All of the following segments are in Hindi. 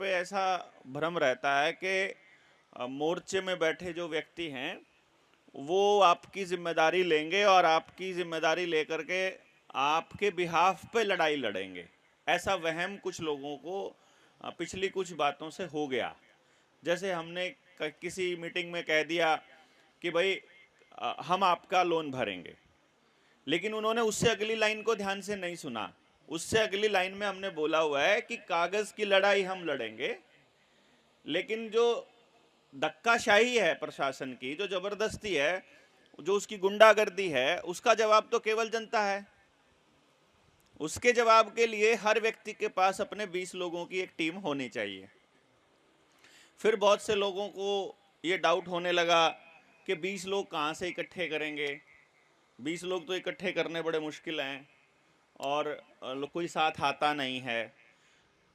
पे ऐसा भ्रम रहता है कि मोर्चे में बैठे जो व्यक्ति हैं वो आपकी जिम्मेदारी लेंगे और आपकी जिम्मेदारी लेकर के आपके बिहाफ पे लड़ाई लड़ेंगे। ऐसा वहम कुछ लोगों को पिछली कुछ बातों से हो गया। जैसे हमने किसी मीटिंग में कह दिया कि भाई हम आपका लोन भरेंगे, लेकिन उन्होंने उससे अगली लाइन को ध्यान से नहीं सुना। उससे अगली लाइन में हमने बोला हुआ है कि कागज की लड़ाई हम लड़ेंगे, लेकिन जो धक्काशाही है प्रशासन की, जो जबरदस्ती है, जो उसकी गुंडागर्दी है, उसका जवाब तो केवल जनता है। उसके जवाब के लिए हर व्यक्ति के पास अपने 20 लोगों की एक टीम होनी चाहिए। फिर बहुत से लोगों को ये डाउट होने लगा कि 20 लोग कहाँ से इकट्ठे करेंगे, 20 लोग तो इकट्ठे करने बड़े मुश्किल हैं और कोई साथ आता नहीं है।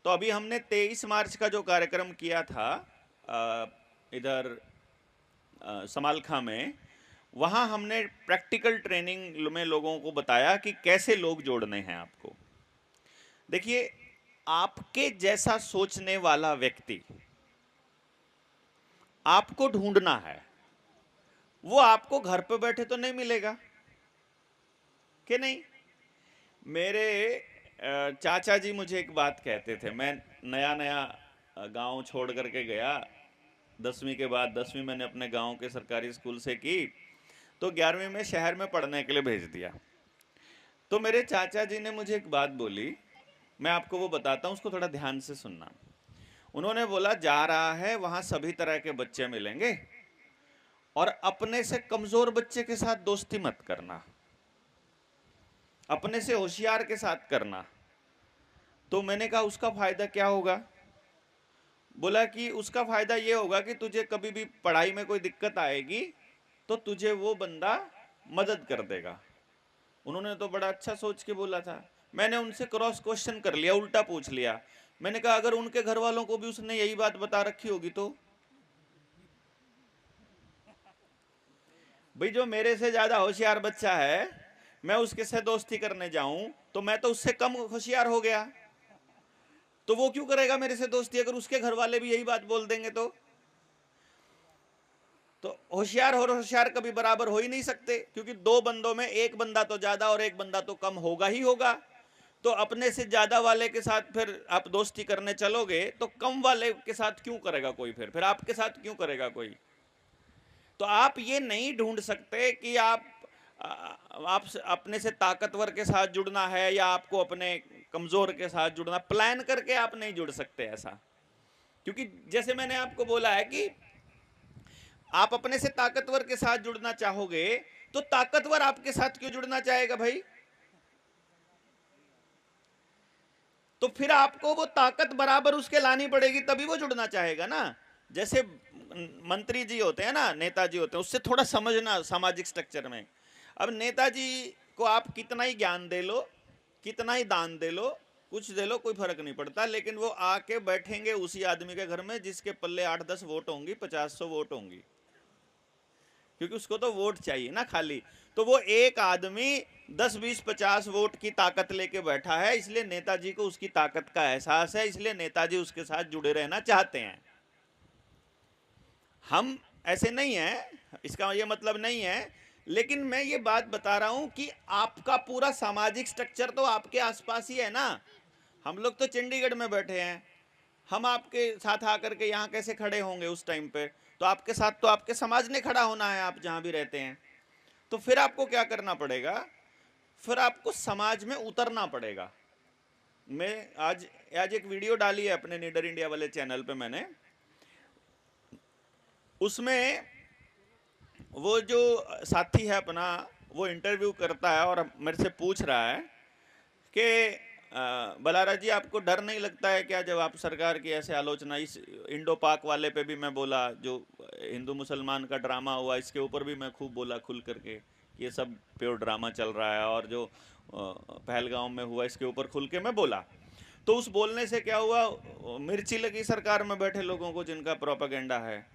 तो अभी हमने 23 मार्च का जो कार्यक्रम किया था इधर समालखा में, वहाँ हमने प्रैक्टिकल ट्रेनिंग में लोगों को बताया कि कैसे लोग जोड़ने हैं आपको। देखिए, आपके जैसा सोचने वाला व्यक्ति आपको ढूंढना है, वो आपको घर पे बैठे तो नहीं मिलेगा कि नहीं। मेरे चाचा जी मुझे एक बात कहते थे, मैं नया नया गांव छोड़ करके गया 10वीं के बाद। 10वीं मैंने अपने गांव के सरकारी स्कूल से की, तो 11वीं में शहर में पढ़ने के लिए भेज दिया। तो मेरे चाचा जी ने मुझे एक बात बोली, मैं आपको वो बताता हूँ, उसको थोड़ा ध्यान से सुनना। उन्होंने बोला, जा रहा है वहां सभी तरह के बच्चे मिलेंगे और अपने से कमजोर बच्चे के साथ दोस्ती मत करना, अपने से होशियार के साथ करना। तो मैंने कहा उसका फायदा क्या होगा? बोला कि उसका फायदा ये होगा कि तुझे कभी भी पढ़ाई में कोई दिक्कत आएगी तो तुझे वो बंदा मदद कर देगा। उन्होंने तो बड़ा अच्छा सोच के बोला था। मैंने उनसे क्रॉस क्वेश्चन कर लिया, उल्टा पूछ लिया। मैंने कहा अगर उनके घर वालों को भी उसने यही बात बता रखी होगी तो? भाई, जो मेरे से ज्यादा होशियार बच्चा है, मैं उसके से दोस्ती करने जाऊं तो मैं तो उससे कम होशियार हो गया, तो वो क्यों करेगा मेरे से दोस्ती अगर उसके घर वाले भी यही बात बोल देंगे तो होशियार और होशियार कभी बराबर हो ही नहीं सकते, क्योंकि दो बंदों में एक बंदा तो ज्यादा और एक बंदा तो कम होगा ही होगा। तो अपने से ज्यादा वाले के साथ फिर आप दोस्ती करने चलोगे तो कम वाले के साथ क्यों करेगा कोई? फिर आपके साथ क्यों करेगा कोई? तो आप ये नहीं ढूंढ सकते कि आप अपने से ताकतवर के साथ जुड़ना है या आपको अपने कमजोर के साथ जुड़ना। प्लान करके आप नहीं जुड़ सकते ऐसा, क्योंकि जैसे मैंने आपको बोला है कि आप अपने से ताकतवर के साथ जुड़ना चाहोगे तो ताकतवर आपके साथ क्यों जुड़ना चाहेगा भाई? तो फिर आपको वो ताकत बराबर उसके लानी पड़ेगी, तभी वो जुड़ना चाहेगा ना। जैसे मंत्री जी होते हैं ना, नेताजी होते हैं, उससे थोड़ा समझना सामाजिक स्ट्रक्चर में। अब नेताजी को आप कितना ही ज्ञान दे लो, कितना ही दान दे लो, कुछ दे लो, कोई फर्क नहीं पड़ता, लेकिन वो आके बैठेंगे उसी आदमी के घर में जिसके पल्ले 8-10 वोट होंगी, 50-100 वोट होंगी, क्योंकि उसको तो वोट चाहिए ना खाली। तो वो एक आदमी 10-20-50 वोट की ताकत लेके बैठा है, इसलिए नेताजी को उसकी ताकत का एहसास है, इसलिए नेताजी उसके साथ जुड़े रहना चाहते हैं। हम ऐसे नहीं हैं, इसका ये मतलब नहीं है, लेकिन मैं ये बात बता रहा हूं कि आपका पूरा सामाजिक स्ट्रक्चर तो आपके आसपास ही है ना। हम लोग तो चंडीगढ़ में बैठे हैं, हम आपके साथ आकर के यहाँ कैसे खड़े होंगे उस टाइम पे? तो आपके साथ तो आपके समाज ने खड़ा होना है, आप जहां भी रहते हैं। तो फिर आपको क्या करना पड़ेगा? फिर आपको समाज में उतरना पड़ेगा। मैं आज आज एक वीडियो डाली है अपने नीडर इंडिया वाले चैनल पे मैंने, उसमें वो जो साथी है अपना, वो इंटरव्यू करता है और मेरे से पूछ रहा है कि बलारा जी, आपको डर नहीं लगता है क्या जब आप सरकार की ऐसे आलोचना, इस इंडो पाक वाले पे भी मैं बोला, जो हिंदू मुसलमान का ड्रामा हुआ इसके ऊपर भी मैं खूब बोला खुल करके कि ये सब प्योर ड्रामा चल रहा है, और जो पहलगांव में हुआ इसके ऊपर खुल के मैं बोला। तो उस बोलने से क्या हुआ, मिर्ची लगी सरकार में बैठे लोगों को जिनका प्रोपागेंडा है।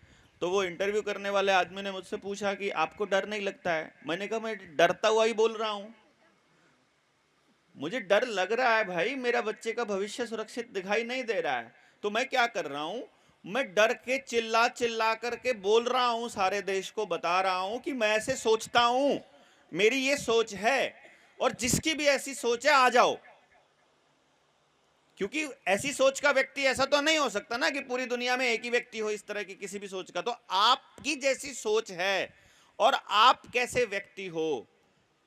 तो वो इंटरव्यू करने वाले आदमी ने मुझसे पूछा कि आपको डर नहीं लगता है? मैंने कहा मैं डरता हुआ ही बोल रहा हूं, मुझे डर लग रहा है भाई, मेरा बच्चे का भविष्य सुरक्षित दिखाई नहीं दे रहा है। तो मैं क्या कर रहा हूं, मैं डर के चिल्ला चिल्ला करके बोल रहा हूं, सारे देश को बता रहा हूं कि मैं ऐसे सोचता हूं, मेरी ये सोच है, और जिसकी भी ऐसी सोच है आ जाओ। क्योंकि ऐसी सोच का व्यक्ति ऐसा तो नहीं हो सकता ना कि पूरी दुनिया में एक ही व्यक्ति हो इस तरह की किसी भी सोच का। तो आपकी जैसी सोच है और आप कैसे व्यक्ति हो,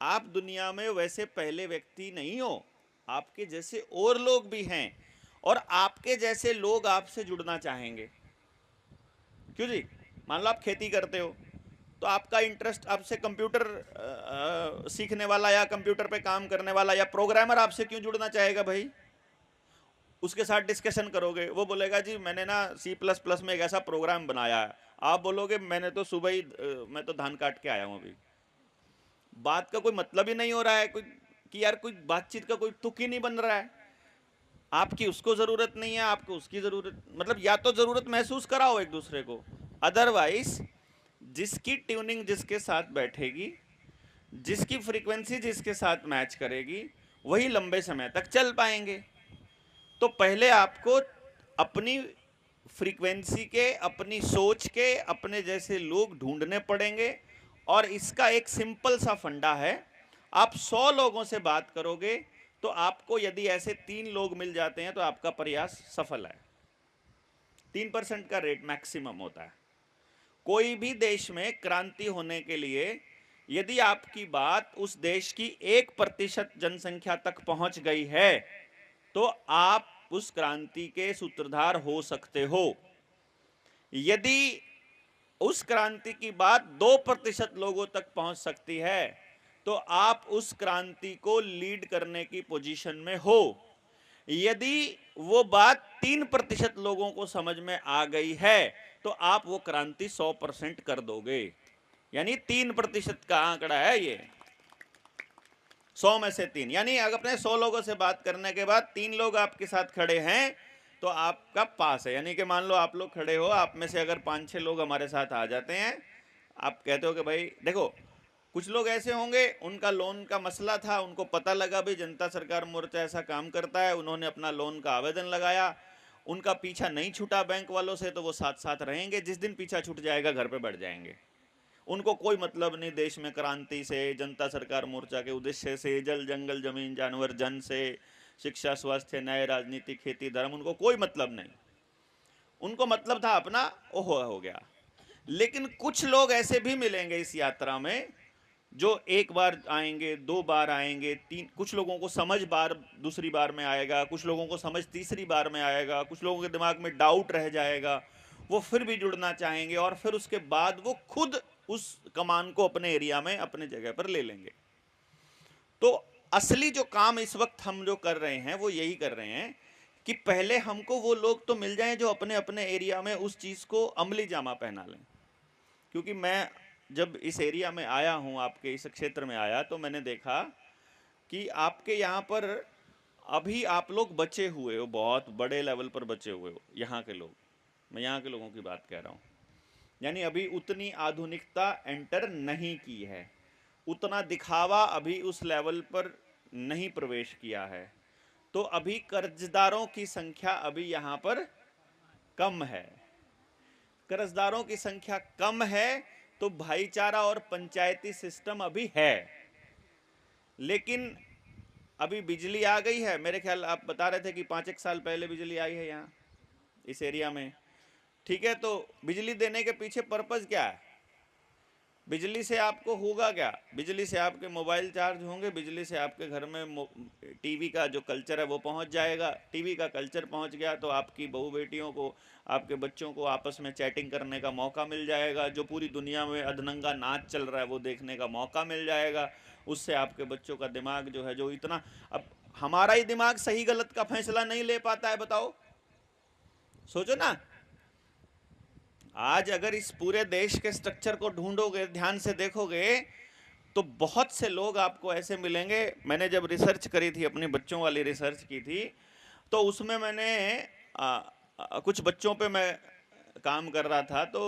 आप दुनिया में वैसे पहले व्यक्ति नहीं हो, आपके जैसे और लोग भी हैं, और आपके जैसे लोग आपसे जुड़ना चाहेंगे। क्यों जी? मान लो आप खेती करते हो, तो आपका इंटरेस्ट, आपसे कंप्यूटर सीखने वाला या कंप्यूटर पे काम करने वाला या प्रोग्रामर आपसे क्यों जुड़ना चाहेगा भाई? उसके साथ डिस्कशन करोगे, वो बोलेगा जी मैंने ना C++ में एक ऐसा प्रोग्राम बनाया है, आप बोलोगे मैंने तो सुबह ही मैं तो धान काट के आया हूं अभी। बात का कोई मतलब ही नहीं हो रहा है, कोई कि यार कोई बातचीत का कोई तुक ही नहीं बन रहा है। आपकी उसको जरूरत नहीं है, आपको उसकी जरूरत, मतलब या तो जरूरत महसूस कराओ एक दूसरे को, अदरवाइज जिसकी ट्यूनिंग जिसके साथ बैठेगी, जिसकी फ्रीक्वेंसी जिसके साथ मैच करेगी, वही लंबे समय तक चल पाएंगे। तो पहले आपको अपनी फ्रीक्वेंसी के, अपनी सोच के अपने जैसे लोग ढूंढने पड़ेंगे, और इसका एक सिंपल सा फंडा है, आप 100 लोगों से बात करोगे तो आपको यदि ऐसे 3 लोग मिल जाते हैं तो आपका प्रयास सफल है। 3% का रेट मैक्सिमम होता है। कोई भी देश में क्रांति होने के लिए यदि आपकी बात उस देश की 1% जनसंख्या तक पहुंच गई है तो आप उस क्रांति के सूत्रधार हो सकते हो। यदि उस क्रांति की बात 2% लोगों तक पहुंच सकती है तो आप उस क्रांति को लीड करने की पोजीशन में हो। यदि वो बात 3% लोगों को समझ में आ गई है तो आप वो क्रांति 100% कर दोगे। यानी 3% का आंकड़ा है ये, 100 में से 3, यानी अगर अपने 100 लोगों से बात करने के बाद 3 लोग आपके साथ खड़े हैं तो आपका पास है। यानी कि मान लो आप लोग खड़े हो, आप में से अगर 5-6 लोग हमारे साथ आ जाते हैं, आप कहते हो कि भाई देखो, कुछ लोग ऐसे होंगे उनका लोन का मसला था, उनको पता लगा भाई जनता सरकार मोर्चा ऐसा काम करता है, उन्होंने अपना लोन का आवेदन लगाया, उनका पीछा नहीं छूटा बैंक वालों से, तो वो साथ साथ रहेंगे। जिस दिन पीछा छूट जाएगा घर पे बैठ जाएंगे। उनको कोई मतलब नहीं देश में क्रांति से, जनता सरकार मोर्चा के उद्देश्य से, जल जंगल जमीन जानवर जन से, शिक्षा स्वास्थ्य न्याय राजनीति खेती धर्म, उनको कोई मतलब नहीं। उनको मतलब था अपना ओहो हो गया। लेकिन कुछ लोग ऐसे भी मिलेंगे इस यात्रा में जो एक बार आएंगे, 2 बार आएंगे, 3, कुछ लोगों को समझ बार दूसरी बार में आएगा, कुछ लोगों को समझ तीसरी बार में आएगा, कुछ लोगों के दिमाग में डाउट रह जाएगा, वो फिर भी जुड़ना चाहेंगे, और फिर उसके बाद वो खुद उस कमान को अपने एरिया में अपने जगह पर ले लेंगे। तो असली जो काम इस वक्त हम जो कर रहे हैं वो यही कर रहे हैं कि पहले हमको वो लोग तो मिल जाएं जो अपने अपने एरिया में उस चीज को अमली जामा पहना लें। क्योंकि मैं जब इस एरिया में आया हूं, आपके इस क्षेत्र में आया, तो मैंने देखा कि आपके यहाँ पर अभी आप लोग बचे हुए हो, बहुत बड़े लेवल पर बचे हुए हो यहाँ के लोग। मैं यहाँ के लोगों की बात कह रहा हूँ। यानी अभी उतनी आधुनिकता एंटर नहीं की है, उतना दिखावा अभी उस लेवल पर नहीं प्रवेश किया है। तो अभी कर्जदारों की संख्या अभी यहाँ पर कम है। कर्जदारों की संख्या कम है तो भाईचारा और पंचायती सिस्टम अभी है। लेकिन अभी बिजली आ गई है, मेरे ख्याल आप बता रहे थे कि 5-1 साल पहले बिजली आई है यहाँ इस एरिया में। ठीक है, तो बिजली देने के पीछे पर्पज क्या है? बिजली से आपको होगा क्या? बिजली से आपके मोबाइल चार्ज होंगे, बिजली से आपके घर में टीवी का जो कल्चर है वो पहुंच जाएगा। टीवी का कल्चर पहुंच गया तो आपकी बहू बेटियों को, आपके बच्चों को आपस में चैटिंग करने का मौका मिल जाएगा। जो पूरी दुनिया में अधनंगा नाच चल रहा है वो देखने का मौका मिल जाएगा। उससे आपके बच्चों का दिमाग जो है, जो इतना, अब हमारा ही दिमाग सही गलत का फैसला नहीं ले पाता है, बताओ, सोचो ना। आज अगर इस पूरे देश के स्ट्रक्चर को ढूंढोगे, ध्यान से देखोगे, तो बहुत से लोग आपको ऐसे मिलेंगे। मैंने जब रिसर्च करी थी, अपने बच्चों वाली रिसर्च की थी, तो उसमें मैंने कुछ बच्चों पे मैं काम कर रहा था। तो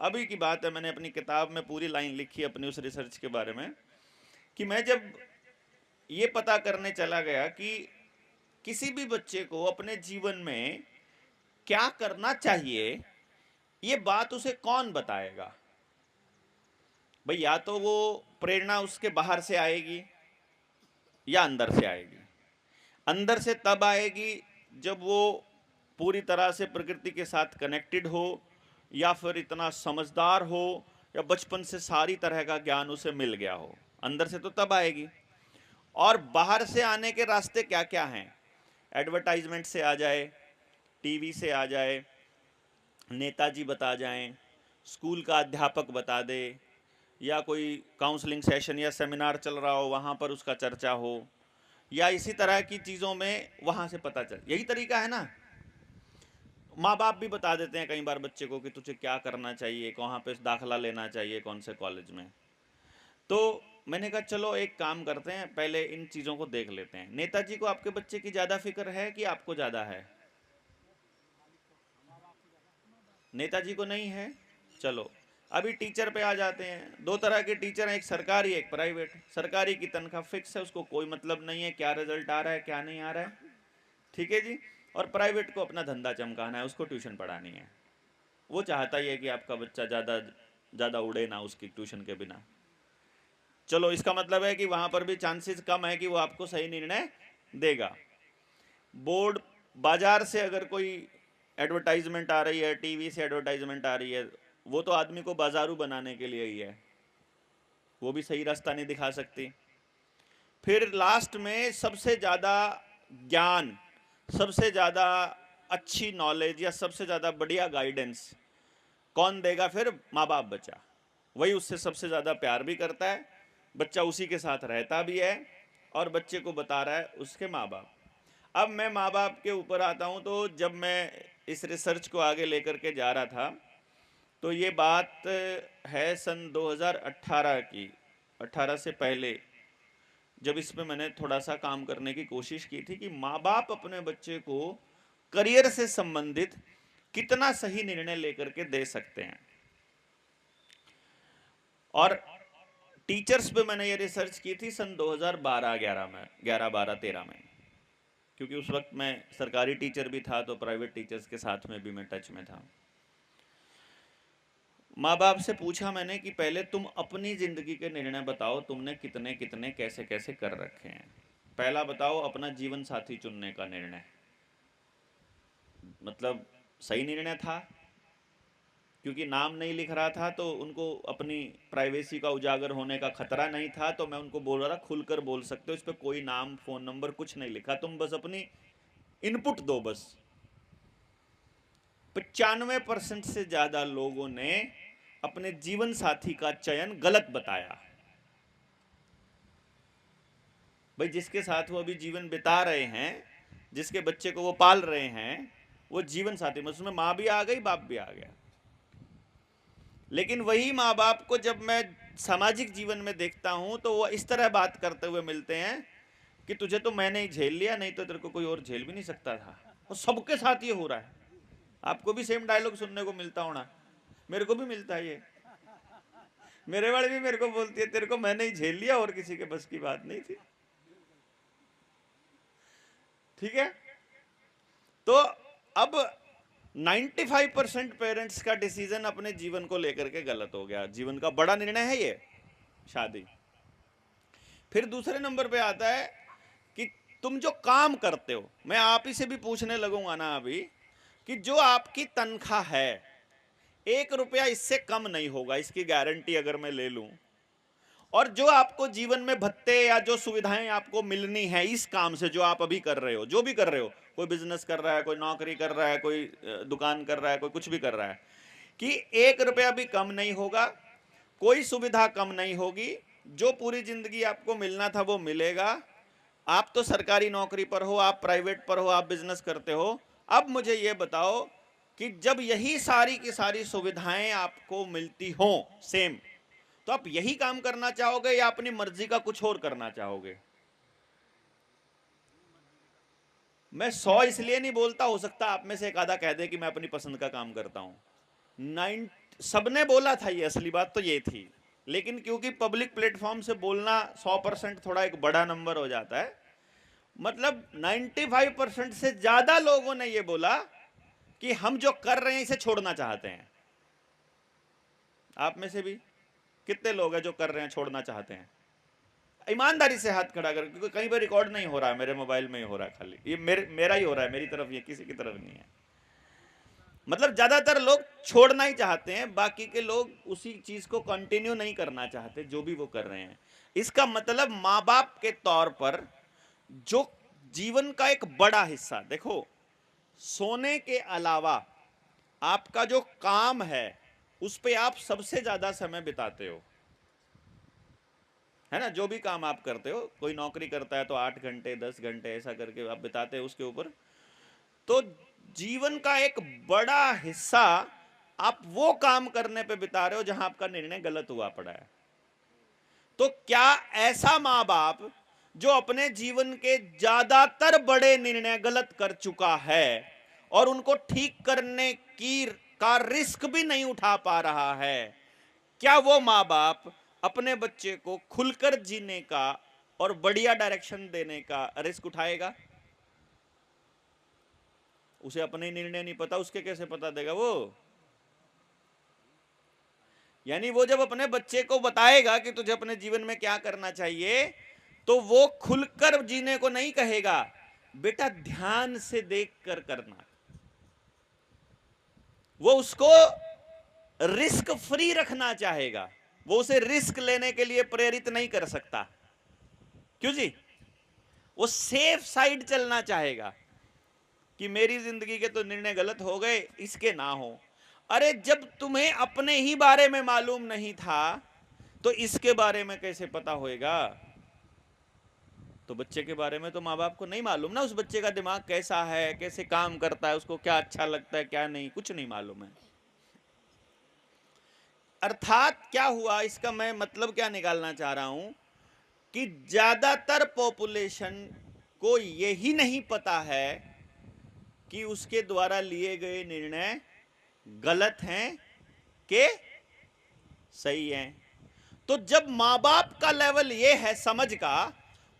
अभी की बात है, मैंने अपनी किताब में पूरी लाइन लिखी अपनी उस रिसर्च के बारे में, कि मैं जब ये पता करने चला गया कि किसी भी बच्चे को अपने जीवन में क्या करना चाहिए ये बात उसे कौन बताएगा? भाई या तो वो प्रेरणा उसके बाहर से आएगी या अंदर से आएगी। अंदर से तब आएगी जब वो पूरी तरह से प्रकृति के साथ कनेक्टेड हो, या फिर इतना समझदार हो, या बचपन से सारी तरह का ज्ञान उसे मिल गया हो। अंदर से तो तब आएगी। और बाहर से आने के रास्ते क्या क्या हैं? एडवर्टाइजमेंट से आ जाए, टीवी से आ जाए, नेताजी बता जाएं, स्कूल का अध्यापक बता दे, या कोई काउंसलिंग सेशन या सेमिनार चल रहा हो वहाँ पर उसका चर्चा हो, या इसी तरह की चीज़ों में वहाँ से पता चल। यही तरीका है ना। माँ बाप भी बता देते हैं कई बार बच्चे को कि तुझे क्या करना चाहिए, कहाँ पे दाखला लेना चाहिए, कौन से कॉलेज में। तो मैंने कहा चलो एक काम करते हैं, पहले इन चीज़ों को देख लेते हैं। नेताजी को आपके बच्चे की ज़्यादा फिक्र है कि आपको ज़्यादा है? नेताजी को नहीं है। चलो अभी टीचर पे आ जाते हैं। दो तरह के टीचर हैं, एक सरकारी एक प्राइवेट। सरकारी की तनख्वाह फिक्स है, उसको कोई मतलब नहीं है क्या रिजल्ट आ रहा है क्या नहीं आ रहा है, ठीक है जी। और प्राइवेट को अपना धंधा चमकाना है, उसको ट्यूशन पढ़ानी है। वो चाहता ही है कि आपका बच्चा ज़्यादा उड़े ना उसकी ट्यूशन के बिना। चलो इसका मतलब है कि वहाँ पर भी चांसेस कम है कि वो आपको सही निर्णय देगा। बोर्ड बाजार से अगर कोई एडवर्टाइजमेंट आ रही है, टीवी से एडवर्टाइजमेंट आ रही है, वो तो आदमी को बाजारू बनाने के लिए ही है, वो भी सही रास्ता नहीं दिखा सकती। फिर लास्ट में सबसे ज़्यादा ज्ञान, सबसे ज़्यादा अच्छी नॉलेज या सबसे ज़्यादा बढ़िया गाइडेंस कौन देगा? फिर माँ बाप बच्चा। वही उससे सबसे ज़्यादा प्यार भी करता है, बच्चा उसी के साथ रहता भी है, और बच्चे को बता रहा है उसके माँ बाप। अब मैं माँ बाप के ऊपर आता हूँ। तो जब मैं इस रिसर्च को आगे लेकर के जा रहा था, तो ये बात है सन 2018 की, 18 से पहले, जब इस पे मैंने थोड़ा सा काम करने की कोशिश की थी कि माँ बाप अपने बच्चे को करियर से संबंधित कितना सही निर्णय लेकर के दे सकते हैं। और टीचर्स पे मैंने ये रिसर्च की थी सन 2012-11 में, 11-12-13 में, क्योंकि उस वक्त मैं सरकारी टीचर भी था तो प्राइवेट टीचर्स के साथ में भी मैं टच में था। माँ बाप से पूछा मैंने कि पहले तुम अपनी जिंदगी के निर्णय बताओ, तुमने कितने कितने कैसे कैसे कर रखे हैं। पहला बताओ अपना जीवन साथी चुनने का निर्णय, मतलब सही निर्णय था, क्योंकि नाम नहीं लिख रहा था तो उनको अपनी प्राइवेसी का उजागर होने का खतरा नहीं था। तो मैं उनको बोल रहा था खुलकर बोल सकते हो, इस पर कोई नाम फोन नंबर कुछ नहीं लिखा, तुम बस अपनी इनपुट दो बस। 95% से ज्यादा लोगों ने अपने जीवन साथी का चयन गलत बताया। भाई जिसके साथ वो अभी जीवन बिता रहे हैं, जिसके बच्चे को वो पाल रहे हैं, वो जीवन साथी, मतलब उसमें माँ भी आ गई बाप भी आ गया। लेकिन वही माँ बाप को जब मैं सामाजिक जीवन में देखता हूं तो वो इस तरह बात करते हुए मिलते हैं कि तुझे तो मैंने ही झेल लिया, नहीं तो तेरे को कोई और झेल भी नहीं सकता था। और सबके साथ ये हो रहा है। आपको भी सेम डायलॉग सुनने को मिलता होना, मेरे को भी मिलता है ये। मेरे वाले भी मेरे को बोलती है तेरे को मैंने ही झेल लिया और किसी के बस की बात नहीं थी। ठीक है। तो अब 95% पेरेंट्स का डिसीजन अपने जीवन को लेकर के गलत हो गया। जीवन का बड़ा निर्णय है ये शादी। फिर दूसरे नंबर पे आता है कि तुम जो काम करते हो, मैं आप ही से भी पूछने लगूंगा ना अभी, कि जो आपकी तनख्वाह है 1 रुपया इससे कम नहीं होगा, इसकी गारंटी अगर मैं ले लूं। और जो आपको जीवन में भत्ते या जो सुविधाएं आपको मिलनी है इस काम से, जो आप अभी कर रहे हो, जो भी कर रहे हो, कोई बिजनेस कर रहा है, कोई नौकरी कर रहा है, कोई दुकान कर रहा है, कोई कुछ भी कर रहा है, कि 1 रुपया भी कम नहीं होगा, कोई सुविधा कम नहीं होगी, जो पूरी जिंदगी आपको मिलना था वो मिलेगा। आप तो सरकारी नौकरी पर हो, आप प्राइवेट पर हो, आप बिजनेस करते हो। अब मुझे ये बताओ कि जब यही सारी की सारी सुविधाएं आपको मिलती हो सेम, तो आप यही काम करना चाहोगे या अपनी मर्जी का कुछ और करना चाहोगे? मैं 100 इसलिए नहीं बोलता, हो सकता आप में से एक आधा कह दे कि मैं अपनी पसंद का काम करता हूं। 9 सबने बोला था, ये असली बात तो ये थी। लेकिन क्योंकि पब्लिक प्लेटफॉर्म से बोलना 100% थोड़ा एक बड़ा नंबर हो जाता है, मतलब 95% से ज्यादा लोगों ने ये बोला कि हम जो कर रहे हैं इसे छोड़ना चाहते हैं? आप में से भी कितने लोग हैं जो कर रहे हैं, छोड़ना चाहते हैं? ईमानदारी से हाथ खड़ा कर, क्योंकि कहीं पर रिकॉर्ड नहीं हो रहा है, मेरे मोबाइल में ही हो रहा है, खाली ये मेरा ही हो रहा है, मेरी तरफ, ये किसी की तरफ नहीं है। मतलब ज्यादातर लोग छोड़ना ही चाहते हैं, बाकी के लोग उसी चीज को कंटिन्यू नहीं करना चाहते जो भी वो कर रहे हैं। इसका मतलब माँ बाप के तौर पर जो जीवन का एक बड़ा हिस्सा, देखो सोने के अलावा आपका जो काम है उस पे आप सबसे ज्यादा समय बिताते हो, है ना? जो भी काम आप करते हो, कोई नौकरी करता है तो 8 घंटे 10 घंटे ऐसा करके आप बिताते हो उसके ऊपर। तो जीवन का एक बड़ा हिस्सा आप वो काम करने पे बिता रहे हो जहां आपका निर्णय गलत हुआ पड़ा है। तो क्या ऐसा माँ बाप जो अपने जीवन के ज्यादातर बड़े निर्णय गलत कर चुका है और उनको ठीक करने का रिस्क भी नहीं उठा पा रहा है, क्या वो माँ बाप अपने बच्चे को खुलकर जीने का और बढ़िया डायरेक्शन देने का रिस्क उठाएगा? उसे अपने निर्णय नहीं पता, उसके कैसे पता देगा वो? यानी वो जब अपने बच्चे को बताएगा कि तुझे अपने जीवन में क्या करना चाहिए, तो वो खुलकर जीने को नहीं कहेगा, बेटा ध्यान से देखकर करना। वो उसको रिस्क फ्री रखना चाहेगा, वो उसे रिस्क लेने के लिए प्रेरित नहीं कर सकता। क्यों जी? वो सेफ साइड चलना चाहेगा कि मेरी जिंदगी के तो निर्णय गलत हो गए, इसके ना हो। अरे जब तुम्हें अपने ही बारे में मालूम नहीं था तो इसके बारे में कैसे पता होएगा? तो बच्चे के बारे में तो माँ बाप को नहीं मालूम ना, उस बच्चे का दिमाग कैसा है, कैसे काम करता है, उसको क्या अच्छा लगता है क्या नहीं, कुछ नहीं मालूम है। अर्थात क्या हुआ, इसका मैं मतलब क्या निकालना चाह रहा हूं कि ज्यादातर पॉपुलेशन को यही नहीं पता है कि उसके द्वारा लिए गए निर्णय गलत हैं कि सही हैं। तो जब माँ बाप का लेवल ये है समझ का,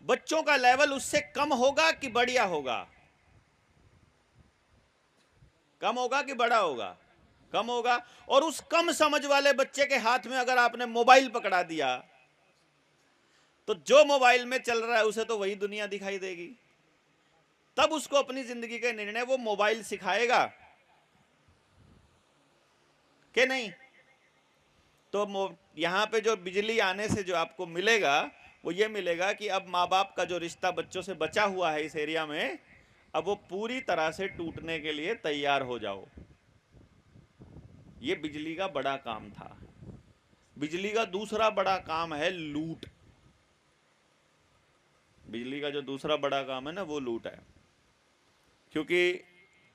बच्चों का लेवल उससे कम होगा कि बढ़िया होगा? कम होगा कि बड़ा होगा? कम होगा। और उस कम समझ वाले बच्चे के हाथ में अगर आपने मोबाइल पकड़ा दिया तो जो मोबाइल में चल रहा है उसे तो वही दुनिया दिखाई देगी। तब उसको अपनी जिंदगी के निर्णय वो मोबाइल सिखाएगा कि नहीं? तो यहां पे जो बिजली आने से जो आपको मिलेगा वो ये मिलेगा कि अब माँ बाप का जो रिश्ता बच्चों से बचा हुआ है इस एरिया में, अब वो पूरी तरह से टूटने के लिए तैयार हो जाओ। ये बिजली का बड़ा काम था। बिजली का दूसरा बड़ा काम है लूट। बिजली का जो दूसरा बड़ा काम है ना वो लूट है, क्योंकि